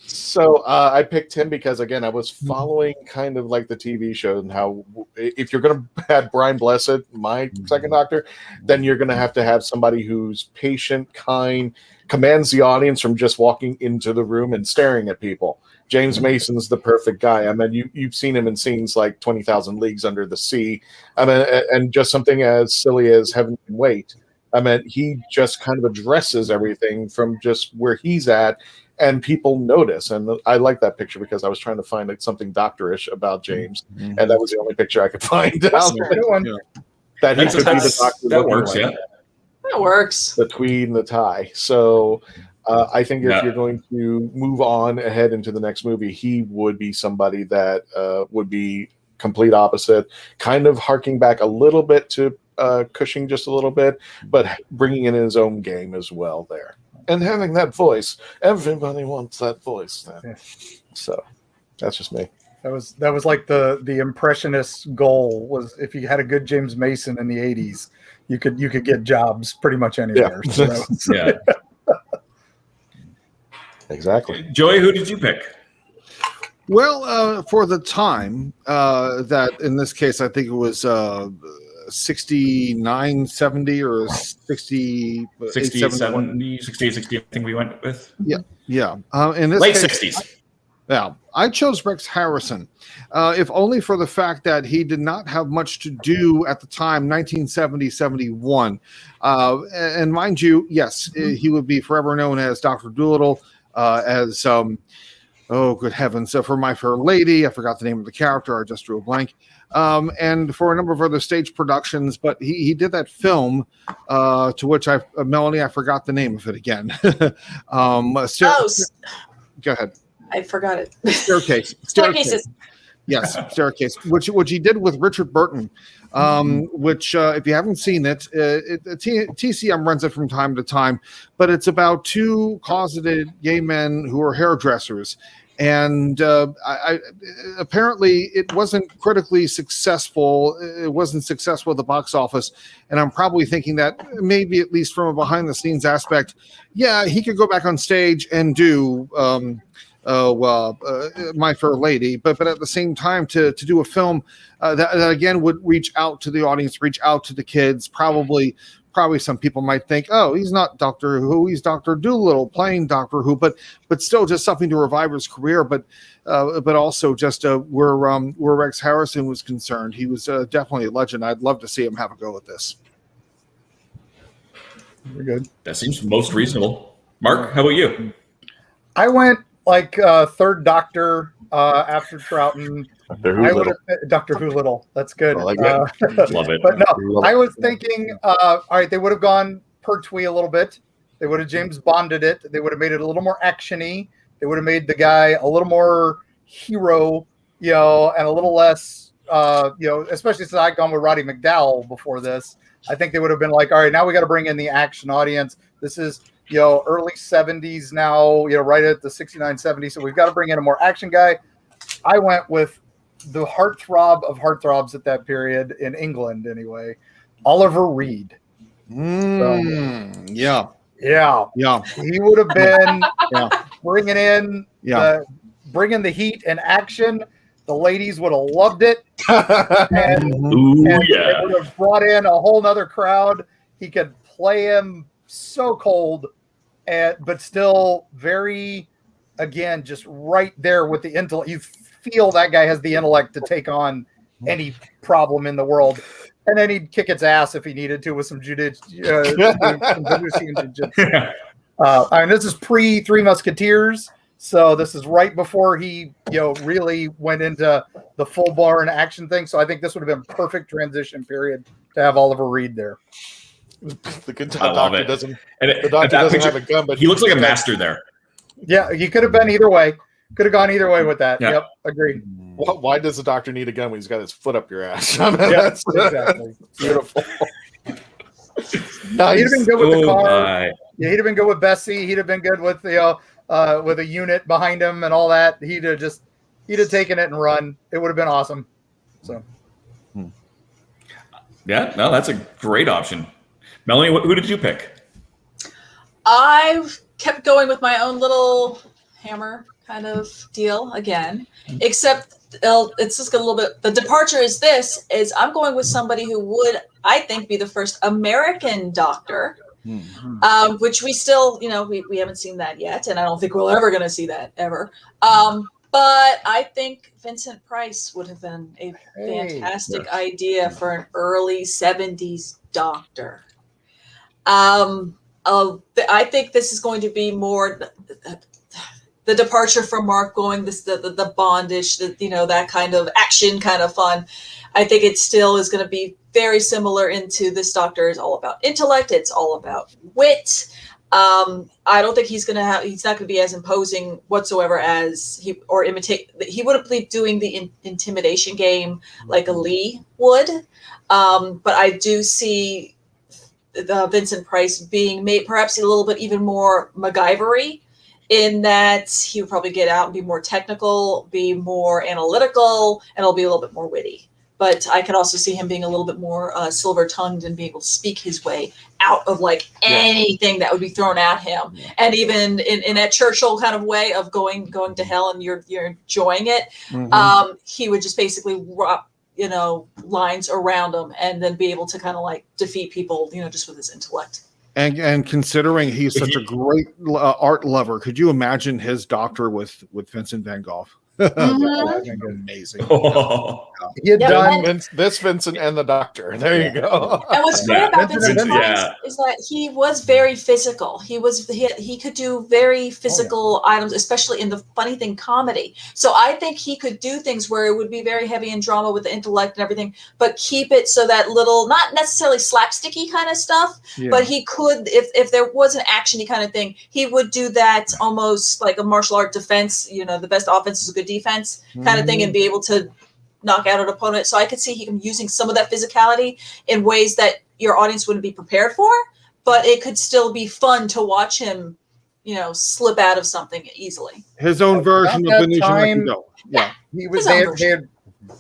[SPEAKER 3] So I picked him because, again, I was following kind of like the TV show and how if you're going to have Brian Blessed, my 2nd Doctor, then you're going to have somebody who's patient, kind, commands the audience from just walking into the room and staring at people. James Mason's the perfect guy. I mean, you've seen him in scenes like 20,000 Leagues Under the Sea. I mean, and just something as silly as Heaven Can Wait. I mean, he just kind of addresses everything from just where he's at, and people notice. And I like that picture because I was trying to find something doctorish about James, and that was the only picture I could find out. That he could be the Doctor.
[SPEAKER 2] That works, yeah.
[SPEAKER 5] That works.
[SPEAKER 3] The tweed and the tie. So I think if you're going to move on ahead into the next movie, he would be somebody that would be complete opposite, kind of harking back a little bit to Cushing just a little bit, but bringing in his own game as well there. And having that voice. Everybody wants that voice. Yeah. So that's just me.
[SPEAKER 4] That was like the impressionist goal was if you had a good James Mason in the 80s, you could get jobs pretty much anywhere.
[SPEAKER 3] Yeah.
[SPEAKER 4] So
[SPEAKER 3] Exactly.
[SPEAKER 2] Joey, who did you pick?
[SPEAKER 12] Well, for the time, that in this case, I think it was 69, 70 or 60,
[SPEAKER 2] 68, 70, 68, 60, I think we went with.
[SPEAKER 12] Yeah. In this
[SPEAKER 2] late
[SPEAKER 12] case,
[SPEAKER 2] 60s.
[SPEAKER 12] Yeah, I chose Rex Harrison, if only for the fact that he did not have much to do at the time, 1970-71. And mind you, yes, he would be forever known as Dr. Dolittle, as, oh, good heavens. So for My Fair Lady, I forgot the name of the character. I just drew a blank. And for a number of other stage productions, but he did that film, to which Melanie, I forgot the name of it again. Go ahead.
[SPEAKER 5] I forgot it.
[SPEAKER 12] Staircases. Yes, Staircase, which he did with Richard Burton, which if you haven't seen it, TCM runs it from time to time, but it's about two closeted gay men who are hairdressers. And apparently it wasn't critically successful. It wasn't successful at the box office. And I'm probably thinking that maybe at least from a behind the scenes aspect, he could go back on stage and do My Fair Lady, but at the same time to do a film that again would reach out to the audience, reach out to the kids. Probably some people might think, oh, he's not Doctor Who, he's Dr. Dolittle playing Doctor Who, but still just something to revive his career. But also just where Rex Harrison was concerned, he was definitely a legend. I'd love to see him have a go at this.
[SPEAKER 4] We're good.
[SPEAKER 2] That seems most reasonable. Mark, how about you?
[SPEAKER 4] I went like third Doctor after Troughton. I would have Doctor Who Little. That's good.
[SPEAKER 3] Love
[SPEAKER 2] it.
[SPEAKER 4] But no, I was thinking, all right, they would have gone Pertwee a little bit. They would have James Bonded it. They would have made it a little more actiony. They would have made the guy a little more hero, and a little less, especially since I'd gone with Roddy McDowall before this. I think they would have been like, all right, now we got to bring in the action audience. This is, early 70s now, right at the 69, 70. So we've got to bring in a more action guy. I went with the heartthrob of heartthrobs at that period in England, anyway, Oliver Reed.
[SPEAKER 12] Yeah.
[SPEAKER 4] He would have been bringing in bringing the heat and action. The ladies would have loved it, and they would have brought in a whole nother crowd. He could play him so cold, but still very, again, just right there with the intellect. You feel that guy has the intellect to take on any problem in the world. And then he'd kick its ass if he needed to with some jiu-jitsu. And this is pre-Three Musketeers, so this is right before he, really went into the full-blown action thing. So I think this would have been perfect transition period to have Oliver Reed there.
[SPEAKER 3] The good doctor doesn't.
[SPEAKER 2] And
[SPEAKER 3] the doctor doesn't have a gun, but
[SPEAKER 2] he looks like a master there.
[SPEAKER 4] Yeah, he could have been either way. Could have gone either way with that.
[SPEAKER 2] Yeah.
[SPEAKER 4] Yep, agreed.
[SPEAKER 3] Why does the doctor need a gun when he's got his foot up your ass?
[SPEAKER 4] That's exactly
[SPEAKER 3] beautiful.
[SPEAKER 4] Nice. He'd have been good with the car. Yeah, he'd have been good with Bessie. He'd have been good with with a unit behind him and all that. He'd have taken it and run. It would have been awesome. So,
[SPEAKER 2] yeah, no, that's a great option. Melanie, who did you pick?
[SPEAKER 5] I kept going with my own little Hammer kind of deal again, except it's just a little bit. The departure is I'm going with somebody who would, I think, be the first American Doctor, which we still, we haven't seen that yet, and I don't think we're ever going to see that ever. But I think Vincent Price would have been a fantastic idea for an early 70s Doctor. I think this is going to be more the departure from Mark going the bondish, that kind of action kind of fun. I think it still is going to be very similar into this Doctor is all about intellect. It's all about wit. I don't think he's not going to be as imposing whatsoever as he wouldn't be doing the intimidation game like a Lee would. But I do see Vincent Price being made perhaps a little bit even more MacGyver-y, in that he would probably get out and be more technical, be more analytical, and it'll be a little bit more witty. But I could also see him being a little bit more silver-tongued and being able to speak his way out of anything that would be thrown at him. Yeah. And even in that Churchill kind of way of going to hell and you're enjoying it, he would just basically lines around him and then be able to kind of defeat people, just with his intellect.
[SPEAKER 12] And considering he's such a great art lover, could you imagine his Doctor with Vincent Van Gogh? Amazing.
[SPEAKER 3] He had done this Vincent and the Doctor. There you go.
[SPEAKER 5] And what's great about Vincent Price is that he was very physical. He could do very physical items, especially in the funny thing comedy. So I think he could do things where it would be very heavy in drama with the intellect and everything, but keep it so that little, not necessarily slapsticky kind of stuff, but he could, if there was an actiony kind of thing, he would do that almost like a martial art defense. The best offense is a good defense kind of thing, and be able to knock out an opponent. So I could see him using some of that physicality in ways that your audience wouldn't be prepared for, but it could still be fun to watch him, slip out of something easily.
[SPEAKER 12] His own version of Benicio.
[SPEAKER 4] Yeah, he was.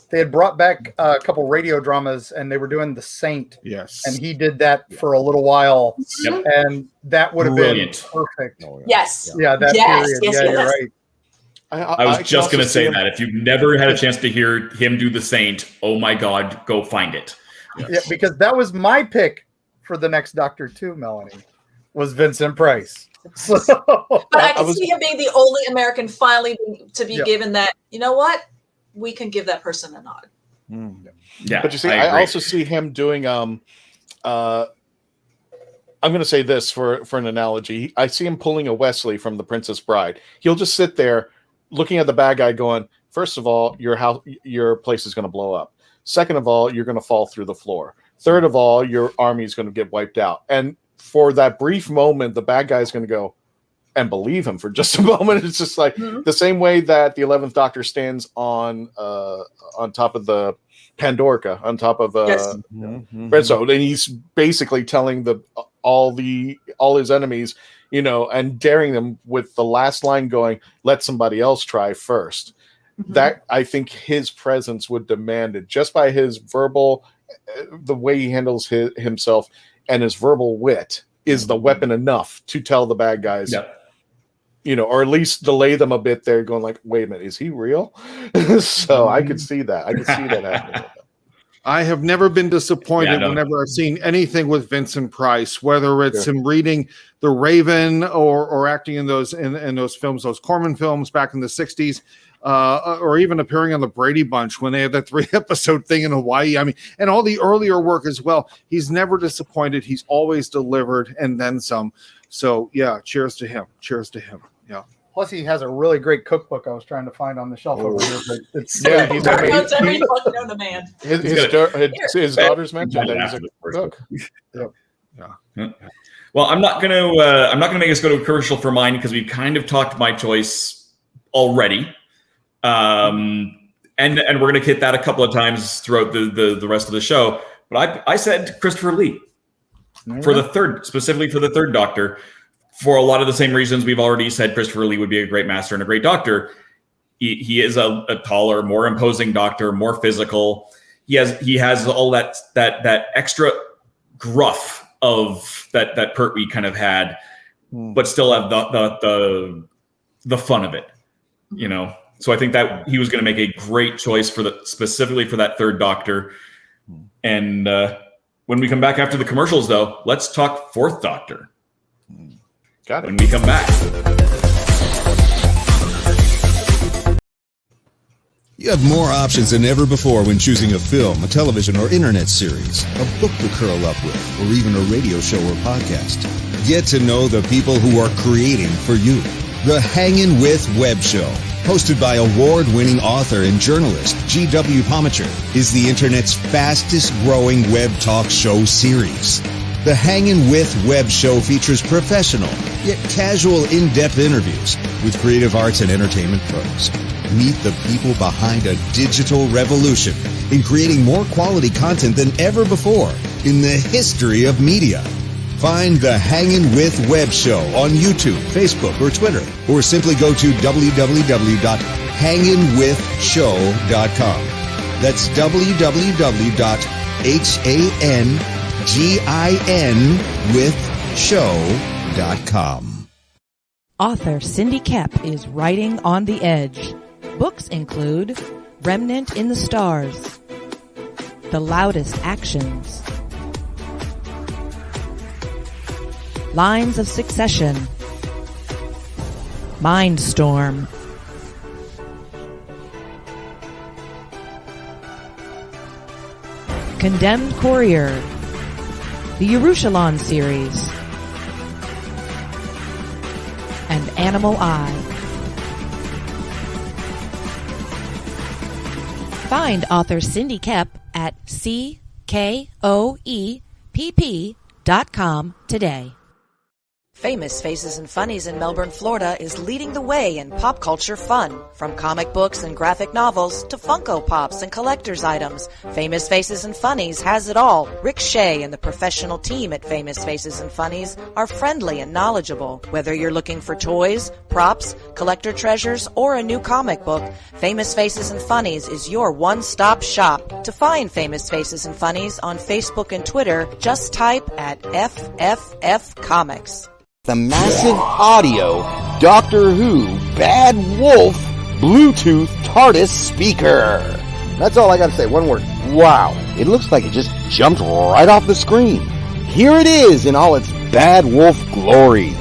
[SPEAKER 4] They had brought back a couple radio dramas, and they were doing The Saint.
[SPEAKER 12] Yes,
[SPEAKER 4] and he did that for a little while, and that would have been perfect.
[SPEAKER 5] Yes,
[SPEAKER 4] yeah, that period.
[SPEAKER 5] Yes.
[SPEAKER 4] You're right.
[SPEAKER 2] I was just going to say that if you've never had a chance to hear him do The Saint, oh my God, go find it.
[SPEAKER 4] Yes. Yeah, because that was my pick for the next Doctor too, Melanie, was Vincent Price. So,
[SPEAKER 5] but I can see him being the only American finally to be given that, we can give that person a nod.
[SPEAKER 2] Yeah,
[SPEAKER 3] but you see, I also see him doing, I'm going to say this for an analogy. I see him pulling a Wesley from The Princess Bride. He'll just sit there looking at the bad guy going, First of all, your place is going to blow up. Second of all, you're going to fall through the floor. Third of all, your army is going to get wiped out. And for that brief moment, the bad guy is going to go and believe him for just a moment. It's just like the same way that the 11th Doctor stands on top of the Pandorica, on top of Renzo, and he's basically telling all his enemies, and daring them with the last line going, "Let somebody else try first." That, I think, his presence would demand it, just by his verbal, the way he handles himself, and his verbal wit is the weapon enough to tell the bad guys. Or at least delay them a bit there, going like, wait a minute, is he real? So I could see that. I could see that happening.
[SPEAKER 12] I have never been disappointed whenever I've seen anything with Vincent Price, whether it's him reading The Raven or acting in those films, those Corman films back in the 60s, or even appearing on the Brady Bunch when they had that 3-episode thing in Hawaii. I mean, and all the earlier work as well. He's never disappointed. He's always delivered and then some. So yeah, cheers to him. Cheers to him. Yeah.
[SPEAKER 4] Plus, he has a really great cookbook I was trying to find on the shelf over here. But it's
[SPEAKER 3] his daughters mentioned that he's a cook.
[SPEAKER 2] Well, I'm not gonna make us go to a commercial for mine because we've kind of talked my choice already, and we're gonna hit that a couple of times throughout the rest of the show. But I said Christopher Lee specifically for the third Doctor. For a lot of the same reasons we've already said Christopher Lee would be a great master and a great Doctor. He is a taller, more imposing Doctor, more physical. He has all that extra gruff of that Pertwee kind of had, but still have the fun of it, So I think that he was going to make a great choice specifically for that third Doctor. And when we come back after the commercials, though, let's talk fourth Doctor.
[SPEAKER 3] Got it.
[SPEAKER 2] When we come back.
[SPEAKER 15] You have more options than ever before when choosing a film, a television, or internet series, a book to curl up with, or even a radio show or podcast. Get to know the people who are creating for you. The Hangin' With Web Show, hosted by award-winning author and journalist G.W. Pomacher, is the internet's fastest-growing web talk show series. The Hangin' With Web Show features professional, yet casual, in-depth interviews with creative arts and entertainment pros. Meet the people behind a digital revolution in creating more quality content than ever before in the history of media. Find the Hangin' With Web Show on YouTube, Facebook, or Twitter, or simply go to www.hanginwithshow.com. That's www.hanginwithshow.com.
[SPEAKER 9] Author Cindy Kepp is writing on the edge. Books include Remnant in the Stars, The Loudest Actions, Lines of Succession, Mindstorm, Condemned Courier, the Yerushalayim series, and Animal Eye. Find author Cindy Kepp at CKOEPP.com today. Famous Faces and Funnies in Melbourne, Florida is leading the way in pop culture fun. From comic books and graphic novels to Funko Pops and collector's items, Famous Faces and Funnies has it all. Rick Shea and the professional team at Famous Faces and Funnies are friendly and knowledgeable. Whether you're looking for toys, props, collector treasures, or a new comic book, Famous Faces and Funnies is your one-stop shop. To find Famous Faces and Funnies on Facebook and Twitter, just type at FFF Comics.
[SPEAKER 16] The massive audio Doctor Who Bad Wolf Bluetooth TARDIS speaker. That's all I gotta say, one word. Wow. It looks like it just jumped right off the screen. Here it is in all its Bad Wolf glory.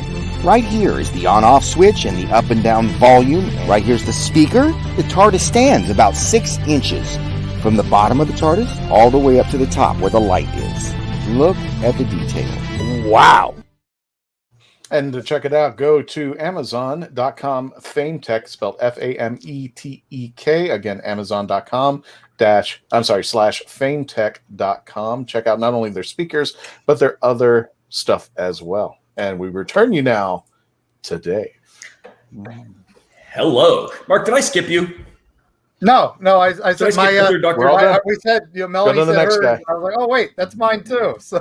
[SPEAKER 16] Right here is the on-off switch and the up and down volume. Right here's the speaker. The TARDIS stands about 6 inches from the bottom of the TARDIS all the way up to the top where the light is. Look at the detail. Wow.
[SPEAKER 3] And to check it out, go to Amazon.com FameTech, spelled FAMETEK. Again, Amazon.com /FameTech.com. Check out not only their speakers, but their other stuff as well. And we return you now to Dave.
[SPEAKER 2] Hello. Mark, did I skip you?
[SPEAKER 4] No, I said my. We said Melanie said hers. I was like, oh wait, that's mine too. So.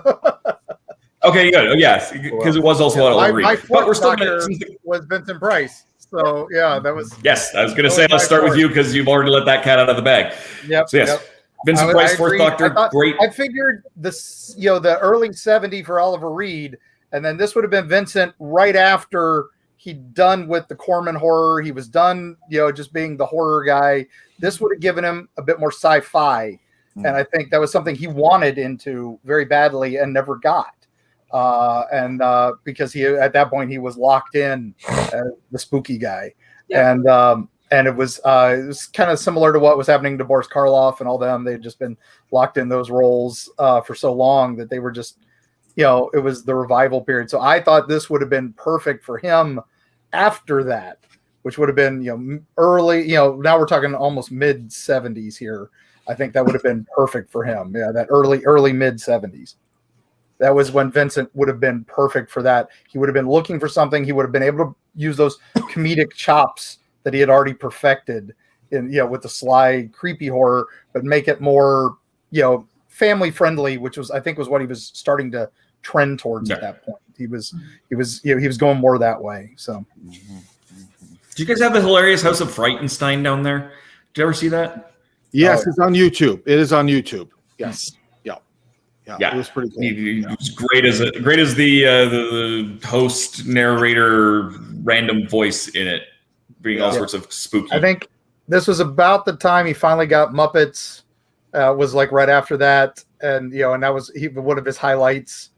[SPEAKER 2] Okay, good. Yes, because it was also a read.
[SPEAKER 4] My but we're still was Vincent Price. So yeah, that was.
[SPEAKER 2] Yes, I was going to say let's start with you because you've already let that cat out of the bag.
[SPEAKER 4] Yep.
[SPEAKER 2] So yes, Vincent Price, fourth Doctor, great.
[SPEAKER 4] I figured this, the early '70s for Oliver Reed, and then this would have been Vincent right after he'd done with the Corman horror. He was done, just being the horror guy. This would have given him a bit more sci-fi, and I think that was something he wanted into very badly and never got. Because he at that point he was locked in as the spooky guy, and it was kind of similar to what was happening to Boris Karloff and all them. They'd just been locked in those roles for so long that they were just, it was the revival period. So I thought this would have been perfect for him after that, which would have been early. Now we're talking almost mid 70s here. I think that would have been perfect for him. Yeah, that early mid 70s. That was when Vincent would have been perfect for that. He would have been looking for something. He would have been able to use those comedic chops that he had already perfected in, with the sly, creepy horror, but make it more, family friendly, which was, I think, was what he was starting to trend towards at that point. He was going more that way. So,
[SPEAKER 2] do you guys have the hilarious House of Frightenstein down there? Did you ever see that?
[SPEAKER 12] Yes, it's on YouTube. It is on YouTube. Yes.
[SPEAKER 2] Yeah,
[SPEAKER 12] it was pretty cool.
[SPEAKER 2] He was great as the host, narrator, random voice in it, being all sorts of spooky.
[SPEAKER 4] I think this was about the time he finally got Muppets. Was like right after that, and and that was one of his highlights.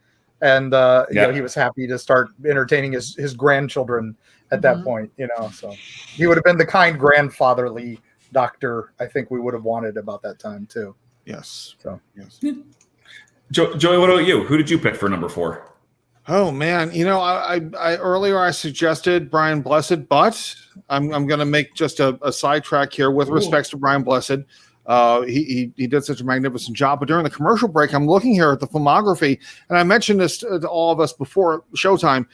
[SPEAKER 4] And he was happy to start entertaining his grandchildren at that point. So he would have been the kind grandfatherly doctor I think we would have wanted about that time too.
[SPEAKER 12] Yes.
[SPEAKER 4] So
[SPEAKER 12] yes.
[SPEAKER 2] Joey, what about you? Who did you pick for number 4?
[SPEAKER 12] Oh man, I earlier I suggested Brian Blessed, but I'm going to make just a sidetrack here with respects to Brian Blessed. He did such a magnificent job. But during the commercial break, I'm looking here at the filmography, and I mentioned this to all of us before showtime.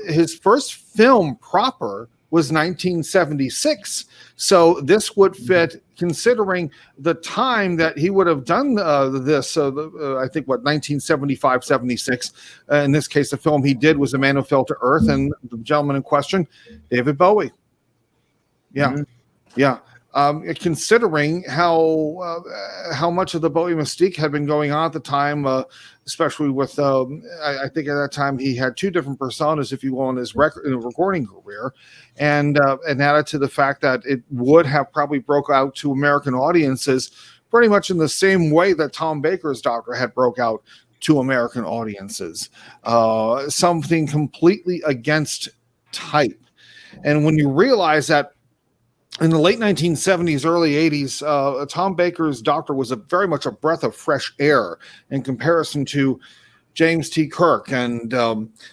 [SPEAKER 12] His first film proper was 1976. So this would fit, considering the time that he would have done this. I think 1975, 76. In this case, the film he did was The Man Who Fell to Earth, and the gentleman in question, David Bowie. Yeah, yeah. Considering how much of the Bowie mystique had been going on at the time, especially with I think at that time he had 2 different personas, if you will, in his recording career, and added to the fact that it would have probably broke out to American audiences pretty much in the same way that Tom Baker's Doctor had broke out to American audiences, something completely against type. And when you realize that in the late 1970s, early 80s, Tom Baker's Doctor was very much a breath of fresh air in comparison to James T. Kirk and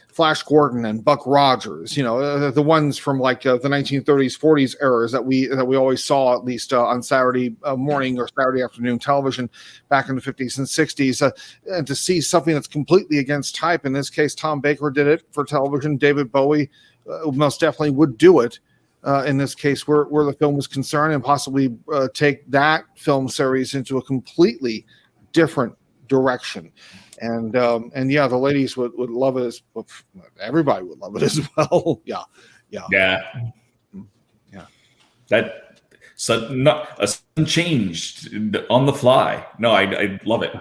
[SPEAKER 12] Flash Gordon and Buck Rogers. The ones from like the 1930s, 40s eras that we always saw, at least on Saturday morning or Saturday afternoon television back in the 50s and 60s. And to see something that's completely against type, in this case, Tom Baker did it for television. David Bowie most definitely would do it. In this case, where the film was concerned, and possibly take that film series into a completely different direction. And yeah, the ladies would love it everybody would love it as well. Yeah.
[SPEAKER 2] That changed on the fly. No, I love it.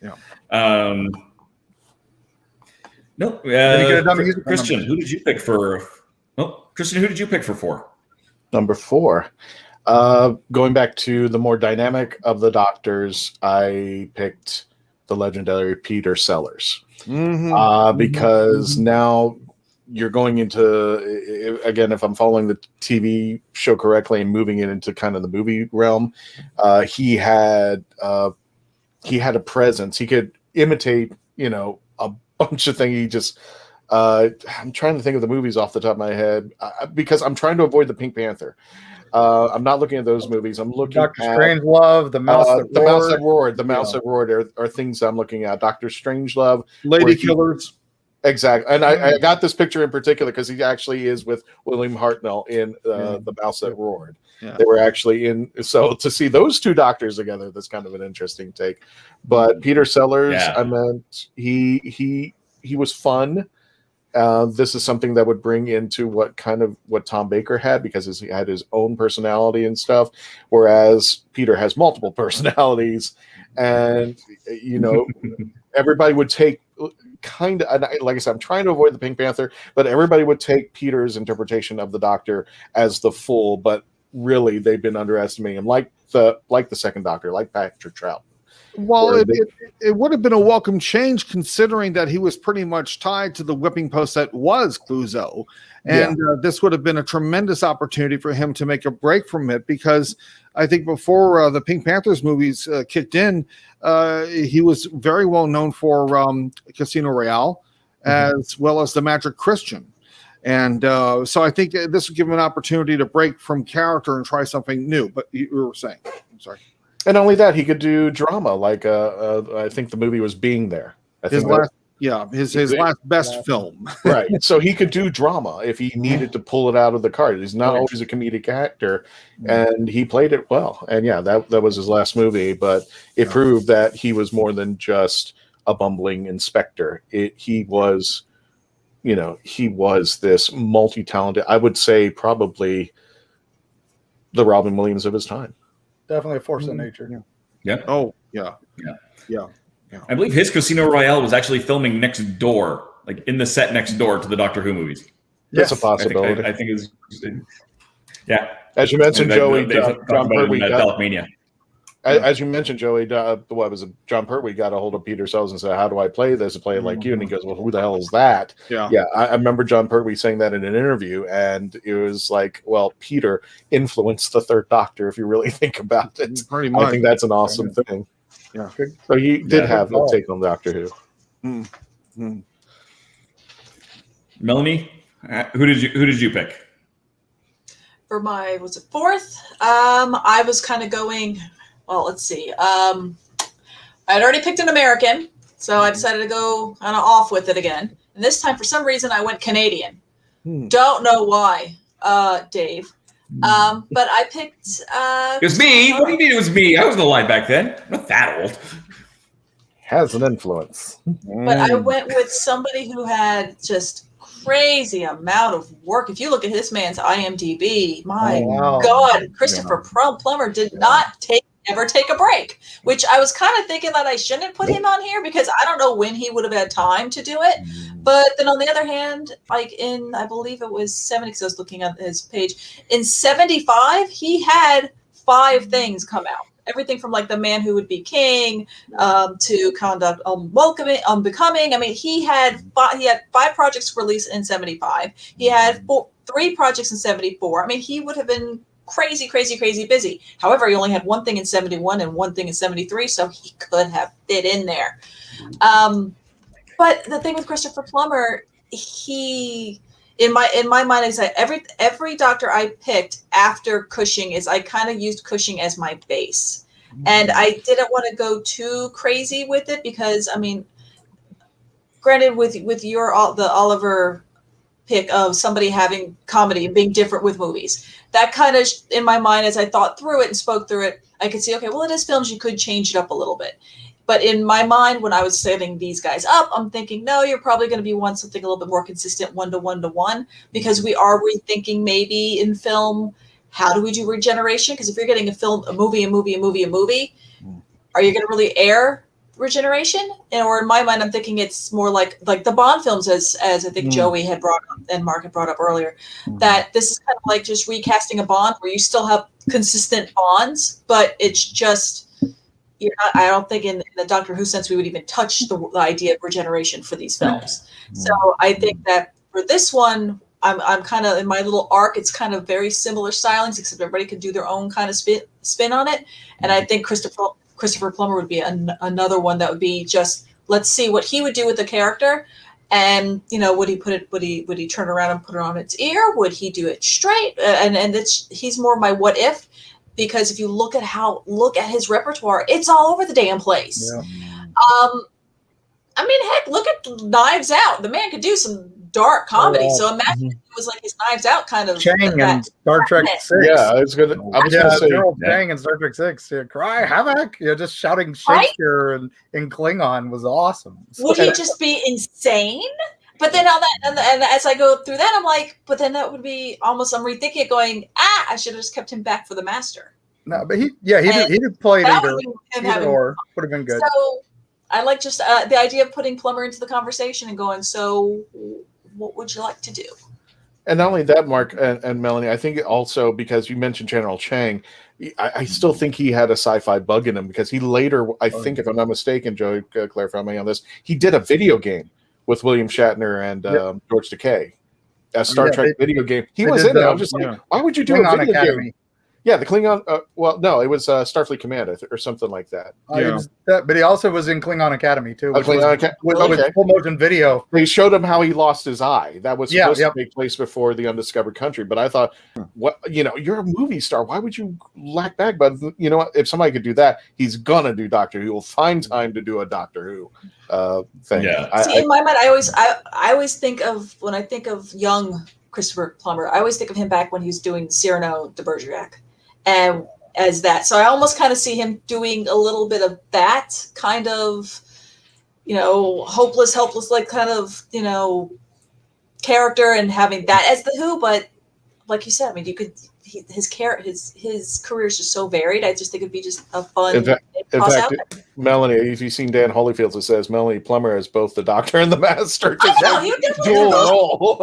[SPEAKER 12] Yeah.
[SPEAKER 2] No. Christian, who did you pick for? Christian, who did you pick for 4?
[SPEAKER 3] Number 4. Going back to the more dynamic of the Doctors, I picked the legendary Peter Sellers. Because now you're going into, again, if I'm following the TV show correctly and moving it into kind of the movie realm, he had a presence. He could imitate, a bunch of things. I'm trying to think of the movies off the top of my head because I'm trying to avoid the Pink Panther. I'm not looking at those movies. I'm looking
[SPEAKER 4] Dr.
[SPEAKER 3] at
[SPEAKER 4] Strangelove, The Mouse That Roared.
[SPEAKER 3] The Mouse That Roared. The Mouse That Roared are things I'm looking at. Dr. Strangelove.
[SPEAKER 12] Lady Killers.
[SPEAKER 3] Exactly. And I got this picture in particular because he actually is with William Hartnell in The Mouse That Roared. Yeah. They were actually in. So to see those two doctors together, that's kind of an interesting take. But Peter Sellers, I meant he was fun. This is something that would bring into what Tom Baker had, because he had his own personality and stuff, whereas Peter has multiple personalities, and everybody would take kind of, like I said, I'm trying to avoid the Pink Panther, but everybody would take Peter's interpretation of the Doctor as the full, but really they've been underestimating him, like the second Doctor, like Patrick Troughton.
[SPEAKER 12] Well, it would have been a welcome change, considering that he was pretty much tied to the whipping post that was Clouseau. And this would have been a tremendous opportunity for him to make a break from it, because I think before the Pink Panthers movies kicked in, he was very well known for Casino Royale, as well as The Magic Christian. And so I think this would give him an opportunity to break from character and try something new. But you were saying, I'm sorry.
[SPEAKER 3] And only that, he could do drama, like I think the movie was Being There.
[SPEAKER 12] His last best film.
[SPEAKER 3] Right. So he could do drama if he needed to pull it out of the card. He's not always a comedic actor, and he played it well. And that was his last movie, but it proved that he was more than just a bumbling inspector. He was this multi-talented, I would say probably the Robin Williams of his time.
[SPEAKER 4] Definitely a force of nature.
[SPEAKER 2] Yeah.
[SPEAKER 12] Oh, yeah.
[SPEAKER 2] I believe his Casino Royale was actually filming next door, like in the set next door to the Doctor Who movies.
[SPEAKER 3] That's a possibility.
[SPEAKER 2] I think it's
[SPEAKER 3] As you mentioned, Joey, John Pertwee
[SPEAKER 2] Dalekmania.
[SPEAKER 3] As you mentioned, Joey, John Pertwee got a hold of Peter Sellers and said, "How do I play this and play it like you?" And he goes, "Well, who the hell is that?" I remember John Pertwee saying that in an interview, and it was like, well, Peter influenced the Third Doctor, if you really think about it.
[SPEAKER 12] Pretty much.
[SPEAKER 3] I think that's an awesome thing.
[SPEAKER 12] Yeah.
[SPEAKER 3] So he did have a take on Doctor Who.
[SPEAKER 2] Melanie, who did you pick?
[SPEAKER 5] For my fourth? I was kind of going. Well, let's see. I had already picked an American, so I decided to go kind of off with it again. And this time, for some reason, I went Canadian. Don't know why, Dave. But I picked.
[SPEAKER 2] It was me. What do you mean it was me? I wasn't alive back then. I'm not that old.
[SPEAKER 3] Has an influence.
[SPEAKER 5] But I went with somebody who had just crazy amount of work. If you look at this man's IMDb, my God, Christopher Plummer did not ever take a break, which I was kind of thinking that I shouldn't put him on here because I don't know when he would have had time to do it. But then on the other hand, like I believe it was 70, because I was looking at his page, in 75, he had 5 things come out. Everything from like The Man Who Would Be King to Conduct Unbecoming. I mean, he had 5 projects released in 75. He had 3 projects in 74. I mean, he would have been crazy busy. However, he only had 1 thing in 71 and 1 thing in 73, so he could have fit in there. But the thing with Christopher Plummer, he in my mind is that every Doctor I picked after Cushing I kind of used Cushing as my base, and I didn't want to go too crazy with it because I mean, granted, with the Oliver pick of somebody having comedy and being different with movies, that kind of in my mind as I thought through it and spoke through it, I could see, okay, well, it is films, you could change it up a little bit. But in my mind, when I was setting these guys up, I'm thinking, no, you're probably going to be something a little bit more consistent, 1-to-1-to-1, because we are rethinking maybe in film, how do we do regeneration? Because if you're getting a movie, are you going to really air regeneration? Or in my mind, I'm thinking it's more like the Bond films, as I think Joey had brought up and Mark had brought up earlier, that this is kind of like just recasting a Bond where you still have consistent Bonds, but it's just I don't think in the Doctor Who sense we would even touch the idea of regeneration for these films. So I think that for this one, I'm kind of in my little arc. It's kind of very similar stylings, except everybody could do their own kind of spin on it. And I think Christopher Plummer would be another one that would be just, let's see what he would do with the character. And would he put it? Would he turn around and put it on its ear? Would he do it straight? And he's more my what if, because if you look at his repertoire, it's all over the damn place.
[SPEAKER 4] Yeah.
[SPEAKER 5] I mean, heck, look at Knives Out. The man could do some dark comedy. So imagine if it was like his Knives Out kind of
[SPEAKER 4] Chang and Star Trek 6.
[SPEAKER 3] Yeah, I was gonna say
[SPEAKER 4] Chang and Star Trek 6. Yeah, cry havoc. Just shouting Shakespeare in Klingon was awesome.
[SPEAKER 5] Would he just be insane? But then and as I go through that, I'm like, but then that would be almost, I'm rethinking it, going, I should have just kept him back for the Master.
[SPEAKER 4] No, but he did play it either or. Would have been good.
[SPEAKER 5] So I like just the idea of putting Plummer into the conversation and going, so what would you like to do?
[SPEAKER 3] And not only that, Mark and Melanie, I think also because you mentioned General Chang, I still think he had a sci-fi bug in him, because he later, I think, if I'm not mistaken, Joe, clarify me on this, he did a video game with William Shatner and George Takei, a Star Trek video game. He was in it. I'm just like, why would you do a video game? Yeah, the Klingon. Well, no, it was Starfleet Command or something like that.
[SPEAKER 4] But he also was in Klingon Academy too, which was full motion video.
[SPEAKER 3] They showed him how he lost his eye. That was supposed to take place before the Undiscovered Country. But I thought, you're a movie star. Why would you lack back? But you know what? If somebody could do that, he's gonna do Doctor Who. He'll find time to do a Doctor Who thing.
[SPEAKER 5] Yeah. See, in my mind, I always think of, when I think of young Christopher Plummer, I always think of him back when he was doing Cyrano de Bergerac. And as that, so I almost kind of see him doing a little bit of that kind of, hopeless, helpless, like kind of, character, and having that as the Who. But like you said, I mean, his career is just so varied. I just think it'd be just a fun.
[SPEAKER 3] In fact, Melanie, if you've seen Dan Holyfield's, it says Melanie Plummer is both the Doctor and the Master.
[SPEAKER 5] I know, you
[SPEAKER 3] dual role.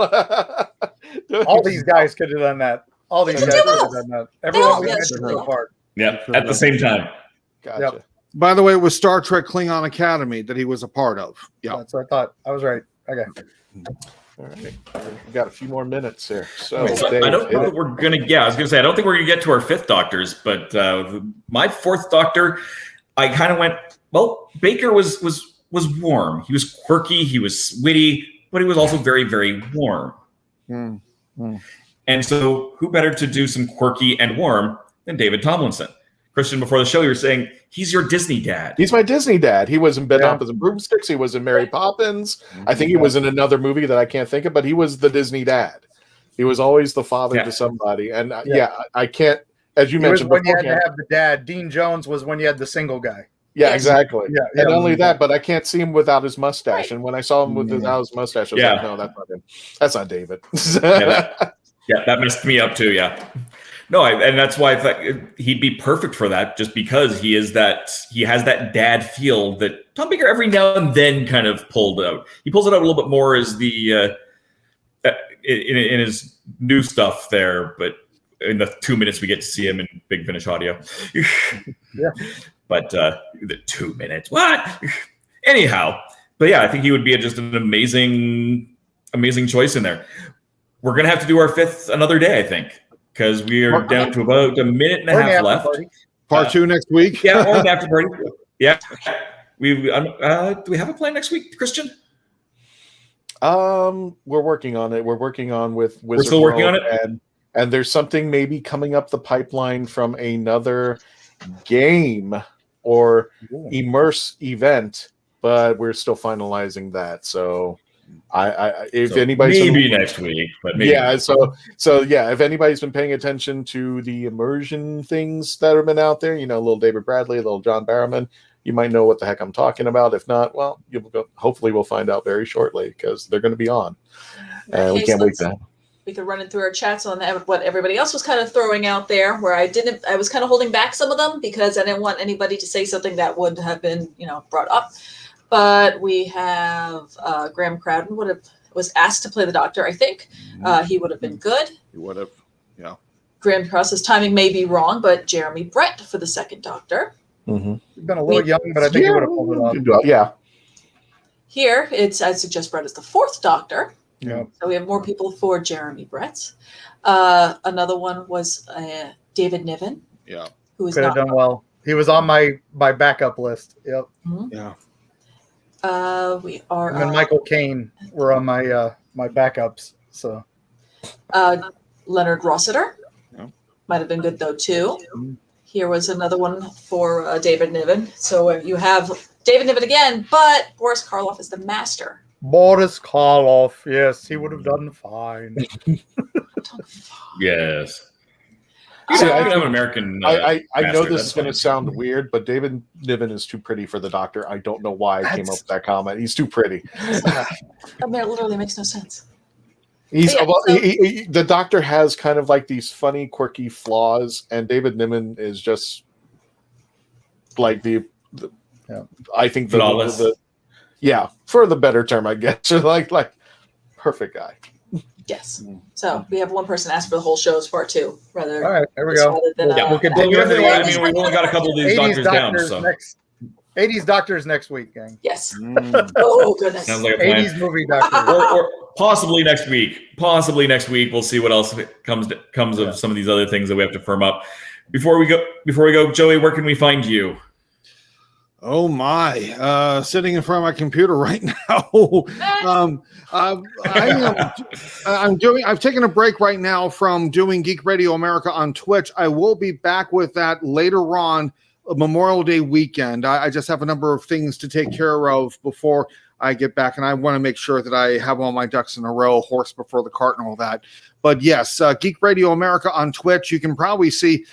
[SPEAKER 4] All these guys could have done that. All these guys could have done that. Everyone we mentioned so far.
[SPEAKER 2] Yeah, at the same time.
[SPEAKER 3] Gotcha.
[SPEAKER 4] Yep.
[SPEAKER 12] By the way, it was Star Trek Klingon Academy that he was a part of. Yeah,
[SPEAKER 4] that's what I thought. I was right. Okay.
[SPEAKER 3] All right, we've got a few more minutes here. So,
[SPEAKER 2] Dave, I don't know that we're gonna. Yeah, I was gonna say I don't think we're gonna get to our fifth Doctors, but my fourth Doctor, I kind of went. Well, Baker was warm. He was quirky. He was witty, but he was also very, very warm. And so, who better to do some quirky and warm than David Tomlinson? Christian, before the show, you were saying he's your Disney dad.
[SPEAKER 3] He's my Disney dad. He was in Bedknobs and Broomsticks. He was in Mary Poppins. I think he was in another movie that I can't think of, but he was the Disney dad. He was always the father to somebody. And I can't, as you mentioned
[SPEAKER 4] before, when you had to have the dad. Dean Jones was when you had the single guy.
[SPEAKER 3] Yeah, exactly. Yeah, and only that, but I can't see him without his mustache. And when I saw him without his mustache, I was like, no, that's not him. That's not David.
[SPEAKER 2] That messed me up too. Yeah. No, and that's why I thought he'd be perfect for that, just because he has that dad feel that Tom Baker every now and then kind of pulled out. He pulls it out a little bit more as the in his new stuff there, but in the 2 minutes we get to see him in Big Finish Audio. But the 2 minutes, what? Anyhow, but yeah, I think he would be just an amazing choice in there. We're gonna have to do our fifth another day, I think, because we are down to about a minute and a half left.
[SPEAKER 12] Part 2 next week.
[SPEAKER 2] Yeah, or an after party. Yeah. Do we have a plan next week, Christian?
[SPEAKER 3] We're working on it. We're working on with Wizard
[SPEAKER 2] We're still working
[SPEAKER 3] World,
[SPEAKER 2] on it,
[SPEAKER 3] and there's something maybe coming up the pipeline from another game or immerse event, but we're still finalizing that. So. If anybody's
[SPEAKER 2] maybe next week, but maybe.
[SPEAKER 3] If anybody's been paying attention to the immersion things that have been out there, little David Bradley, little John Barrowman, you might know what the heck I'm talking about. If not, well, hopefully we'll find out very shortly, because they're going to be on, and we can't wait for that.
[SPEAKER 5] We could run it through our chats on what everybody else was kind of throwing out there, where I was kind of holding back some of them because I didn't want anybody to say something that would have been, brought up. But we have Graham Crowden was asked to play the Doctor, I think. He would have been good.
[SPEAKER 12] He would have, yeah.
[SPEAKER 5] Graham Cross's timing may be wrong, but Jeremy Brett for the second Doctor.
[SPEAKER 4] He's been a little young, but I think he would have pulled it off.
[SPEAKER 3] Yeah.
[SPEAKER 5] Here, I'd suggest Brett as the fourth Doctor.
[SPEAKER 4] Yeah.
[SPEAKER 5] So we have more people for Jeremy Brett. Another one was David Niven.
[SPEAKER 12] Yeah.
[SPEAKER 5] Who was
[SPEAKER 4] could have done well. He was on my backup list. Yep.
[SPEAKER 5] Mm-hmm.
[SPEAKER 12] Yeah.
[SPEAKER 5] We are.
[SPEAKER 4] And then Michael Caine were on my my backups. So
[SPEAKER 5] Leonard Rossiter might have been good though too. Here was another one for David Niven. So you have David Niven again, but Boris Karloff is the master.
[SPEAKER 4] Boris Karloff, yes, he would have done fine.
[SPEAKER 2] Yes.
[SPEAKER 3] See,
[SPEAKER 2] I have an American.
[SPEAKER 3] I know
[SPEAKER 2] master,
[SPEAKER 3] this is going to sound weird, but David Niven is too pretty for the Doctor. I don't know why I came up with that comment. He's too pretty.
[SPEAKER 5] I mean, it literally makes no sense.
[SPEAKER 3] The Doctor has kind of like these funny, quirky flaws, and David Niven is just like I think
[SPEAKER 2] flawless.
[SPEAKER 3] For the better term, I guess, or like perfect guy.
[SPEAKER 5] Yes. So we have one person ask for the whole show's part 2.
[SPEAKER 4] All right, there we go.
[SPEAKER 5] We'll
[SPEAKER 4] continue.
[SPEAKER 2] We've only got a couple of these doctors down. So.
[SPEAKER 4] 80s Doctors next week, gang.
[SPEAKER 5] Yes. Oh, goodness.
[SPEAKER 2] Sounds like a plan.
[SPEAKER 4] 80s movie Doctor.
[SPEAKER 2] or possibly next week. We'll see what else comes of some of these other things that we have to firm up. Before we go, Joey, where can we find you?
[SPEAKER 12] Oh my! Sitting in front of my computer right now. I've taken a break right now from doing Geek Radio America on Twitch. I will be back with that later on Memorial Day weekend. I just have a number of things to take care of before I get back, and I want to make sure that I have all my ducks in a row, horse before the cart and all that. But yes, Geek Radio America on Twitch. You can probably see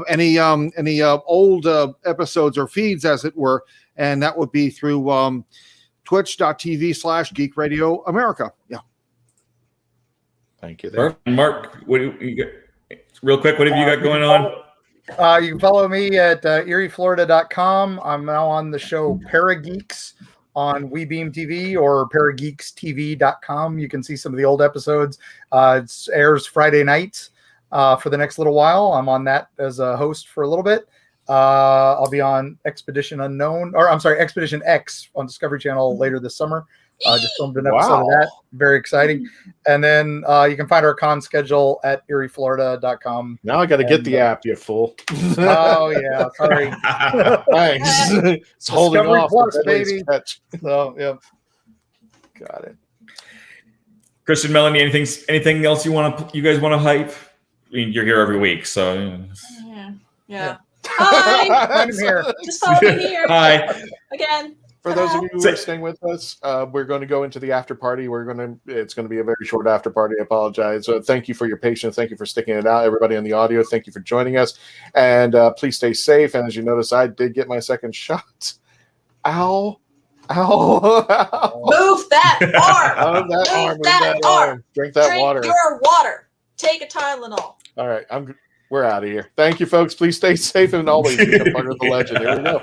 [SPEAKER 12] any old episodes or feeds, as it were, and that would be through twitch.tv/Geek Radio America. Yeah.
[SPEAKER 3] Thank you there.
[SPEAKER 2] Mark, real quick, what have you got going on?
[SPEAKER 4] You can follow me at erieflorida.com. I'm now on the show Parageeks on WeBeam TV or parageekstv.com. You can see some of the old episodes. It airs Friday nights for the next little while. I'm on that as a host for a little bit. I'll be on Expedition X on Discovery Channel later this summer. Just filmed an episode of that. Very exciting. And then you can find our con schedule at erieflorida.com.
[SPEAKER 3] Now I got to get the app, you fool.
[SPEAKER 4] Oh, yeah. Sorry.
[SPEAKER 3] Thanks. It's holding
[SPEAKER 4] Discovery
[SPEAKER 3] off.
[SPEAKER 4] Plus, baby. So, yeah.
[SPEAKER 3] Got it.
[SPEAKER 2] Christian, Melanie, anything else you guys want to hype? I mean, you're here every week, so.
[SPEAKER 5] Yeah. Hi.
[SPEAKER 4] I'm here.
[SPEAKER 5] Just follow me here.
[SPEAKER 2] Hi.
[SPEAKER 5] Again.
[SPEAKER 3] For those of you who are staying with us, we're going to go into the after party. It's going to be a very short after party. I apologize. Thank you for your patience. Thank you for sticking it out. Everybody on the audio, thank you for joining us. And please stay safe. And as you notice, I did get my second shot. Ow.
[SPEAKER 5] Move that arm.
[SPEAKER 3] Move that arm. Drink that water.
[SPEAKER 5] Drink your water. Take a Tylenol.
[SPEAKER 3] All right. We're out of here. Thank you, folks. Please stay safe and always be a part of the legend. Here we go.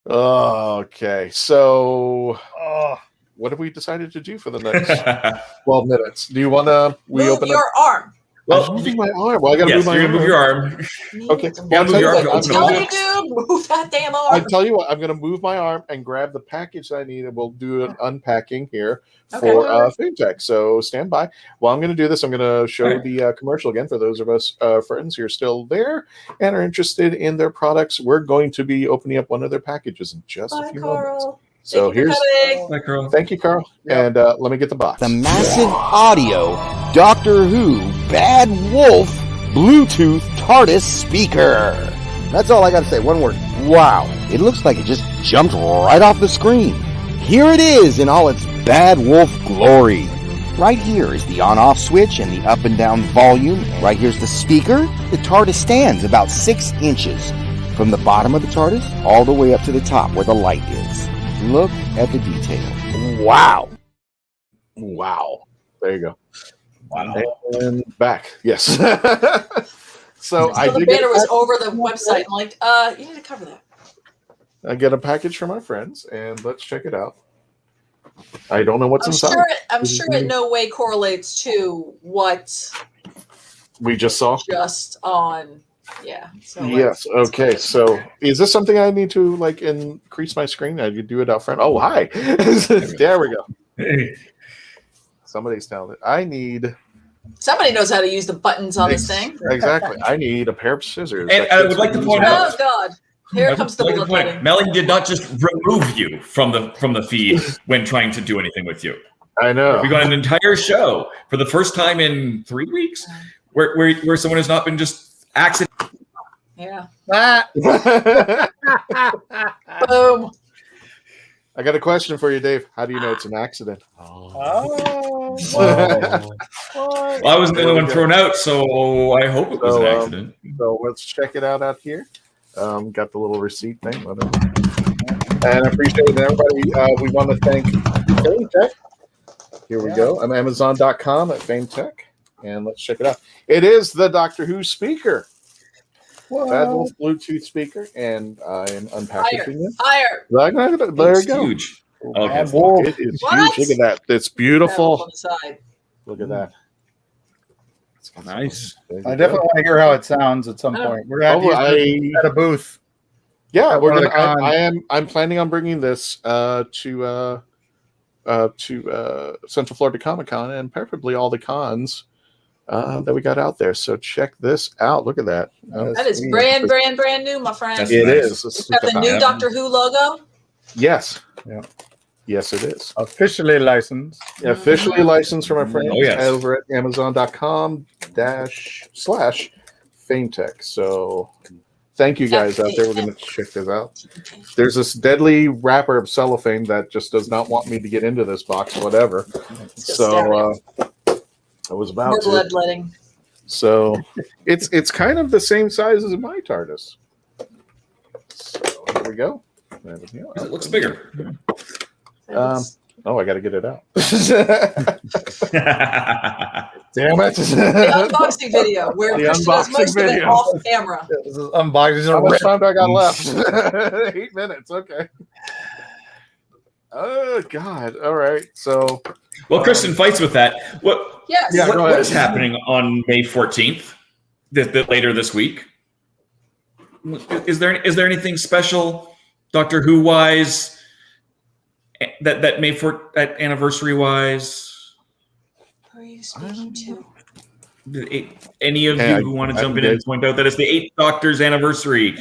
[SPEAKER 3] Okay, so what have we decided to do for the next 12 minutes? Do you want to
[SPEAKER 5] move your arm?
[SPEAKER 3] Well, moving my arm. Well, I got to move my arm.
[SPEAKER 2] Move your arm.
[SPEAKER 3] Okay.
[SPEAKER 2] Move your arm.
[SPEAKER 5] Move that damn arm.
[SPEAKER 3] I tell you what, I'm going to move my arm and grab the package that I need, and we'll do an unpacking here for Food Tech. So stand by. While I'm going to do this, I'm going to show the commercial again for those of us friends who are still there and are interested in their products. We're going to be opening up one of their packages in just a few moments. So thank you, Carl. And let me get the box.
[SPEAKER 16] The massive audio Doctor Who Bad Wolf Bluetooth TARDIS speaker. That's all I got to say. One word. Wow. It looks like it just jumped right off the screen. Here it is in all its Bad Wolf glory. Right here is the on-off switch and the up and down volume. Right here's the speaker. The TARDIS stands about 6 inches from the bottom of the TARDIS all the way up to the top where the light is. Look at the detail. Wow.
[SPEAKER 3] There you go.
[SPEAKER 2] Wow.
[SPEAKER 3] And back. Yes. So
[SPEAKER 5] the banner was over the website. I'm like, you need to cover that.
[SPEAKER 3] I get a package from our friends, and let's check it out. I don't know what's inside.
[SPEAKER 5] I'm sure it no way correlates to what
[SPEAKER 3] we just saw.
[SPEAKER 5] Just on. Yeah. So
[SPEAKER 3] yes. Okay. So, is this something I need to increase my screen? I could do it out front. Oh, hi. There we go.
[SPEAKER 2] Hey.
[SPEAKER 3] Somebody's talented. I need
[SPEAKER 5] Somebody knows how to use the buttons on this thing.
[SPEAKER 3] Exactly. I need a pair of scissors.
[SPEAKER 2] And I would like to point out.
[SPEAKER 5] Oh God! Here comes the bloodletting.
[SPEAKER 2] Melanie did not just remove you from the feed when trying to do anything with you.
[SPEAKER 3] I know.
[SPEAKER 2] We got an entire show for the first time in 3 weeks where someone has not been just accident.
[SPEAKER 5] Yeah.
[SPEAKER 3] Boom. I got a question for you, Dave. How do you know it's an accident?
[SPEAKER 2] Well, I wasn't the only one thrown out, so I hope it was an accident.
[SPEAKER 3] So let's check it out here. Got the little receipt thing. Whatever. And I appreciate it, everybody. We want to thank FameTech. Here we go. I'm Amazon.com at FameTech. And let's check it out. It is the Doctor Who speaker. Bad Wolf Bluetooth speaker, and I am unpackaging it.
[SPEAKER 5] Higher.
[SPEAKER 3] There you go.
[SPEAKER 2] Huge.
[SPEAKER 3] Okay. It is huge. Look at that. It's beautiful.
[SPEAKER 5] On the side.
[SPEAKER 3] Look at that.
[SPEAKER 12] Nice.
[SPEAKER 4] I definitely want to hear how it sounds at some point. We're going to have to use it at a booth.
[SPEAKER 3] Yeah, we're gonna. I'm planning on bringing this to Central Florida Comic Con and preferably all the cons that we got out there. So check this out. Look at that.
[SPEAKER 5] That is brand new, my friend.
[SPEAKER 3] It is.
[SPEAKER 5] It's got the new Doctor Who logo.
[SPEAKER 3] Yes. Yeah. Yes, it is.
[SPEAKER 4] Officially licensed.
[SPEAKER 3] Officially licensed from our friends over at Amazon.com/FameTech. So thank you guys out there. We're going to check this out. There's this deadly wrapper of cellophane that just does not want me to get into this box, whatever. So I was about
[SPEAKER 5] More
[SPEAKER 3] to.
[SPEAKER 5] bloodletting.
[SPEAKER 3] So it's kind of the same size as my TARDIS. So here we go.
[SPEAKER 2] It looks bigger.
[SPEAKER 3] I got to get it out. Damn it!
[SPEAKER 5] The unboxing video where Christian does most of it off camera.
[SPEAKER 4] This is unboxing.
[SPEAKER 3] How much time do I got left? 8 minutes. Okay. Oh God! All right. So,
[SPEAKER 2] well, Kristen fights with that. What?
[SPEAKER 5] Yes.
[SPEAKER 3] Yeah,
[SPEAKER 2] what is happening on May 14th? Later this week. Is there anything special, Doctor Who wise? That May 4th anniversary wise.
[SPEAKER 5] Who are you speaking to?
[SPEAKER 2] Any of you who want to jump in and point out that it's the 8th Doctor's anniversary.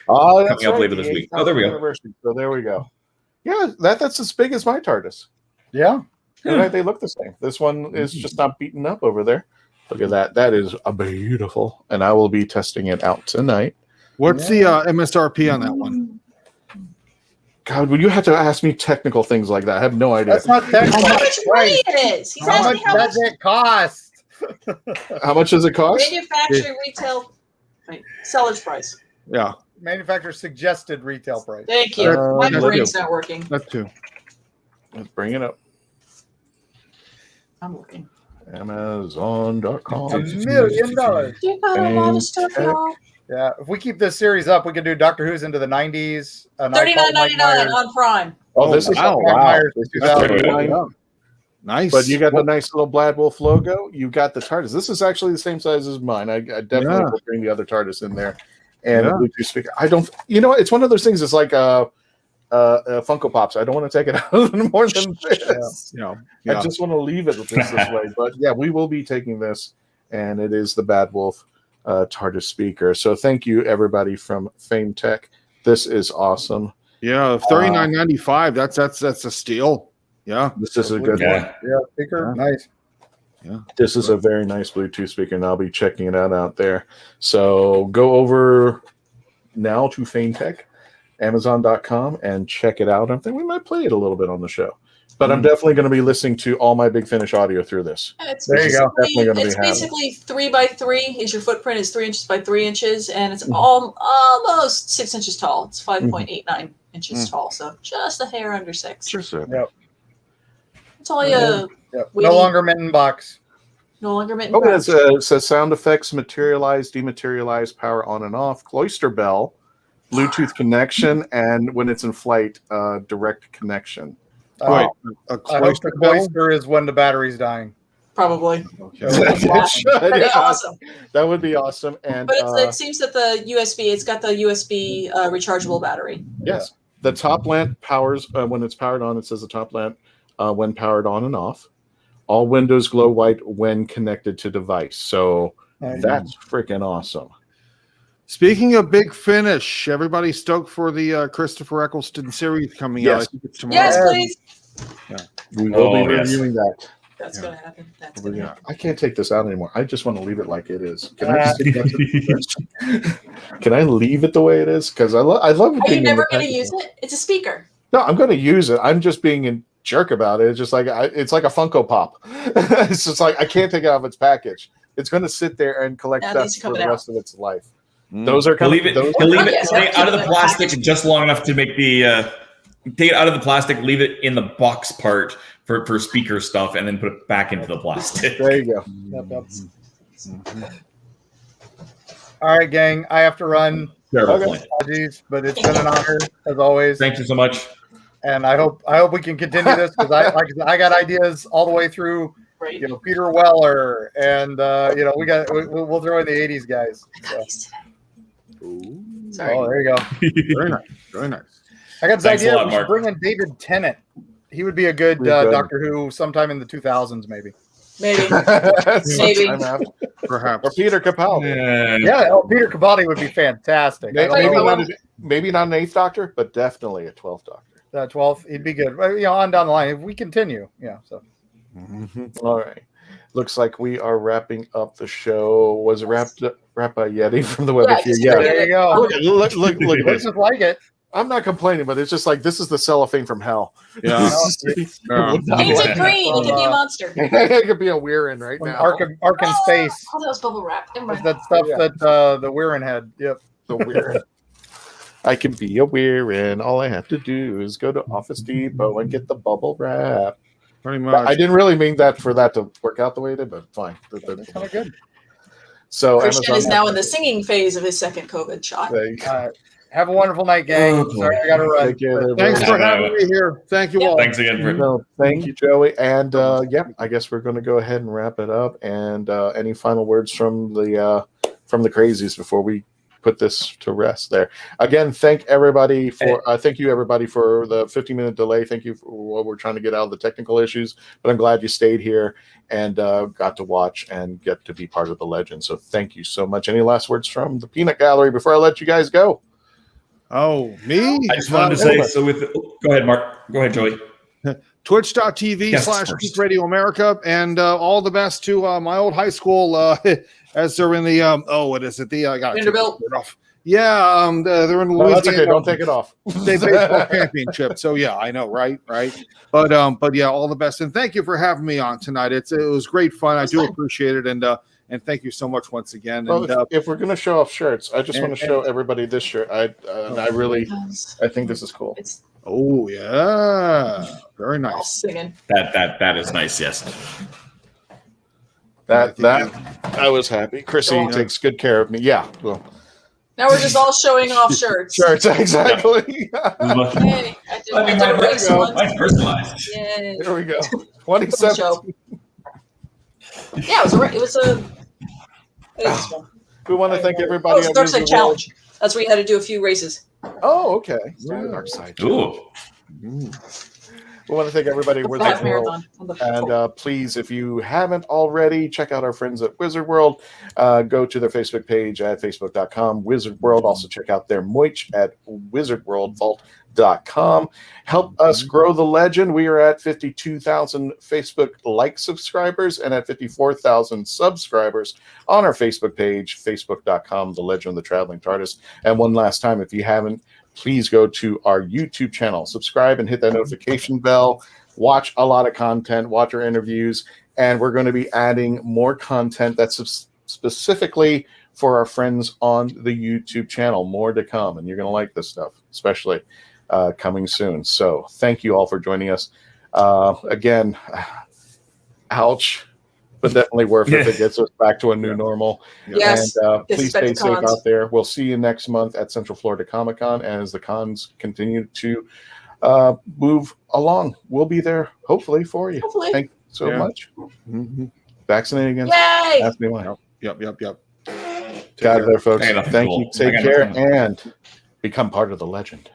[SPEAKER 3] Oh,
[SPEAKER 2] coming up later this week. Oh, there we go.
[SPEAKER 3] So there we go. Yeah, that's as big as my TARDIS.
[SPEAKER 4] Yeah.
[SPEAKER 3] They look the same. This one is just not beaten up over there. Look at that. That is beautiful. And I will be testing it out tonight.
[SPEAKER 12] What's the MSRP on that one?
[SPEAKER 3] God, would you have to ask me technical things like that? I have no idea.
[SPEAKER 4] That's not technical.
[SPEAKER 5] How much money it is? He's
[SPEAKER 4] how much does it cost?
[SPEAKER 3] How much does it cost?
[SPEAKER 5] Manufacturing retail seller's price.
[SPEAKER 12] Yeah.
[SPEAKER 4] Manufacturer suggested retail price.
[SPEAKER 5] Thank you. My brain's not working.
[SPEAKER 12] That too.
[SPEAKER 3] Let's bring it up.
[SPEAKER 5] I'm looking.
[SPEAKER 3] Amazon.com.
[SPEAKER 4] $1 million.
[SPEAKER 5] You got a lot of stuff, y'all.
[SPEAKER 4] Yeah, if we keep this series up, we could do Doctor Who's into the 90s.
[SPEAKER 5] $39.99 on Prime.
[SPEAKER 3] Oh, this is
[SPEAKER 12] wow. Nice.
[SPEAKER 3] But you got the nice little Bad Wolf logo. You got the TARDIS. This is actually the same size as mine. I definitely will bring the other TARDIS in there. And a Bluetooth speaker. I don't. It's one of those things. It's like Funko Pops. I don't want to take it out more than this. I just want to leave it this way. But yeah, we will be taking this, and it is the Bad Wolf TARDIS speaker. So thank you everybody from FameTech. This is awesome.
[SPEAKER 12] Yeah, $39.95. That's a steal. Yeah,
[SPEAKER 3] this is a good one.
[SPEAKER 4] Yeah, speaker, nice.
[SPEAKER 12] Yeah,
[SPEAKER 3] this is a very nice Bluetooth speaker, and I'll be checking it out there. So go over now to FameTech, Amazon.com, and check it out. I think we might play it a little bit on the show. But I'm definitely going to be listening to all my Big Finish audio through this.
[SPEAKER 5] There you go. It's basically 3x3. Is your footprint is 3 inches by 3 inches, and it's almost 6 inches tall. It's 5.89 inches tall, so just a hair under 6.
[SPEAKER 3] Just a,
[SPEAKER 5] It's all you.
[SPEAKER 4] No longer mitten box.
[SPEAKER 5] No longer mitten box.
[SPEAKER 3] It says sound effects, materialize, dematerialize, power on and off, cloister bell, Bluetooth connection, and when it's in flight, direct connection.
[SPEAKER 4] I hope the cloister is when the battery's dying.
[SPEAKER 5] Probably.
[SPEAKER 3] Awesome. That would be awesome. And
[SPEAKER 5] but it seems that the USB, it's got the USB rechargeable battery.
[SPEAKER 3] Yes. The top lamp powers when it's powered on. It says the top lamp when powered on and off. All windows glow white when connected to device. So that's freaking awesome.
[SPEAKER 12] Speaking of Big Finish, everybody stoked for the Christopher Eccleston series coming out. I think it's tomorrow.
[SPEAKER 5] Yes, please.
[SPEAKER 12] Yeah.
[SPEAKER 3] We will be reviewing that.
[SPEAKER 5] That's going to happen. That's going to happen.
[SPEAKER 3] I can't take this out anymore. I just want to leave it like it is. Can I just take Can I leave it the way it is? Because I love it.
[SPEAKER 5] Are you never going to use it? It's a speaker.
[SPEAKER 3] No, I'm going to use it. I'm just being a jerk about it. It's just like it's like a Funko Pop. It's just like I can't take it out of its package. It's going to sit there and collect dust for the rest of its life. Those are
[SPEAKER 2] He'll leave it out of the plastic just long enough to make the take it out of the plastic, leave it in the box part for speaker stuff, and then put it back into the plastic.
[SPEAKER 3] There you go.
[SPEAKER 4] All right, gang. I have to run.
[SPEAKER 2] Apologies,
[SPEAKER 4] but it's been an honor as always.
[SPEAKER 2] Thank you so much.
[SPEAKER 4] And I hope we can continue this because I got ideas all the way through. You know, Peter Weller, and we'll throw in the '80s guys.
[SPEAKER 5] Sorry.
[SPEAKER 4] Oh, there you go.
[SPEAKER 12] Very nice. Very nice.
[SPEAKER 4] I got this
[SPEAKER 2] Thanks
[SPEAKER 4] idea.
[SPEAKER 2] a lot,
[SPEAKER 4] We should
[SPEAKER 2] Mark.
[SPEAKER 4] bring in David Tennant. He would be a good Doctor Who sometime in the 2000s, maybe.
[SPEAKER 5] Maybe.
[SPEAKER 12] Perhaps.
[SPEAKER 3] Or Peter Capaldi.
[SPEAKER 4] Yeah, Peter Capaldi would be fantastic.
[SPEAKER 3] Maybe not an 8th Doctor, but definitely a 12th Doctor.
[SPEAKER 4] 12th, he'd be good. On down the line, if we continue. Yeah. So.
[SPEAKER 3] All right. Looks like we are wrapping up the show. Was it wrapped by Yeti from the web?
[SPEAKER 4] Yeah, there you go.
[SPEAKER 3] Look at
[SPEAKER 4] Looks
[SPEAKER 3] this.
[SPEAKER 4] just like it.
[SPEAKER 3] I'm not complaining, but it's just like this is the cellophane from hell.
[SPEAKER 12] Yeah.
[SPEAKER 5] Paint it green. It could be a monster.
[SPEAKER 3] It could be a Weirin right now.
[SPEAKER 4] Ark in space.
[SPEAKER 5] Oh, that was bubble wrap.
[SPEAKER 4] That stuff that the Weirin had. Yep.
[SPEAKER 3] The Weirin. I can be a Weirin. All I have to do is go to Office Depot and get the bubble wrap.
[SPEAKER 12] Pretty much.
[SPEAKER 3] I didn't really mean that for that to work out the way it did, but fine.
[SPEAKER 4] That's kind of good.
[SPEAKER 3] So
[SPEAKER 5] Christian is now in the singing phase of his second COVID shot.
[SPEAKER 4] Have a wonderful night, gang. Sorry, I got to run.
[SPEAKER 12] Thanks for having me here. Thank you all.
[SPEAKER 2] Thanks again.
[SPEAKER 3] Thank you, Joey. And I guess we're going to go ahead and wrap it up. And any final words from the crazies before we put this to rest there? Again, thank you everybody for the 15-minute delay. Thank you for what we're trying to get out of the technical issues, but I'm glad you stayed here and got to watch and get to be part of the legend. So thank you so much. Any last words from the Peanut Gallery before I let you guys go?
[SPEAKER 12] Oh, me?
[SPEAKER 2] I just wanted to say, go ahead, Mark. Go ahead, Joey.
[SPEAKER 12] Twitch.tv/Geek Radio America, and all the best to my old high school as they're in the what is it? I got
[SPEAKER 5] Vanderbilt.
[SPEAKER 12] Yeah, they're in the
[SPEAKER 3] Louisiana. That's okay. Don't take it off.
[SPEAKER 12] State baseball championship. So yeah, I know, right? But yeah, all the best, and thank you for having me on tonight. It was great fun. I do appreciate it, and thank you so much once again.
[SPEAKER 3] Well,
[SPEAKER 12] and,
[SPEAKER 3] if we're going to show off shirts, I just want to show everybody this shirt. I think this is cool.
[SPEAKER 12] Oh yeah, very nice.
[SPEAKER 5] Singing.
[SPEAKER 2] That is nice. Yes.
[SPEAKER 3] That I was happy. Chrissy takes good care of me. Yeah. Well.
[SPEAKER 5] Now we're just all showing off shirts.
[SPEAKER 3] Shirts, exactly.
[SPEAKER 5] Hey,
[SPEAKER 2] mine's personalized.
[SPEAKER 5] Yay.
[SPEAKER 3] There we go. 27.
[SPEAKER 5] Yeah, it was fun.
[SPEAKER 3] We want to thank everybody.
[SPEAKER 5] It's Dark Side Challenge. That's where you had to do a few races.
[SPEAKER 3] Oh, okay. Dark Side Challenge. We want to thank everybody at Wizard World. And please, if you haven't already, check out our friends at Wizard World. Go to their Facebook page at facebook.com, Wizard World. Also check out their merch at wizardworldvault.com. Help us grow the legend. We are at 52,000 Facebook subscribers and at 54,000 subscribers on our Facebook page, facebook.com, The Legend of the Traveling TARDIS. And one last time, if you haven't, please go to our YouTube channel, subscribe and hit that notification bell. Watch a lot of content, watch our interviews, and we're going to be adding more content that's specifically for our friends on the YouTube channel. More to come, and you're going to like this stuff, especially coming soon. So thank you all for joining us. Again, ouch, but definitely worth it if it gets us back to a new normal.
[SPEAKER 5] Yes.
[SPEAKER 3] And please stay safe out there. We'll see you next month at Central Florida Comic Con as the cons continue to move along. We'll be there hopefully for you.
[SPEAKER 5] Hopefully.
[SPEAKER 3] Thank you so much. Vaccinated again.
[SPEAKER 5] Yay!
[SPEAKER 3] Ask me why.
[SPEAKER 12] Yep.
[SPEAKER 3] God there, folks.
[SPEAKER 2] Hey,
[SPEAKER 3] Thank you. Take care and become part of the legend.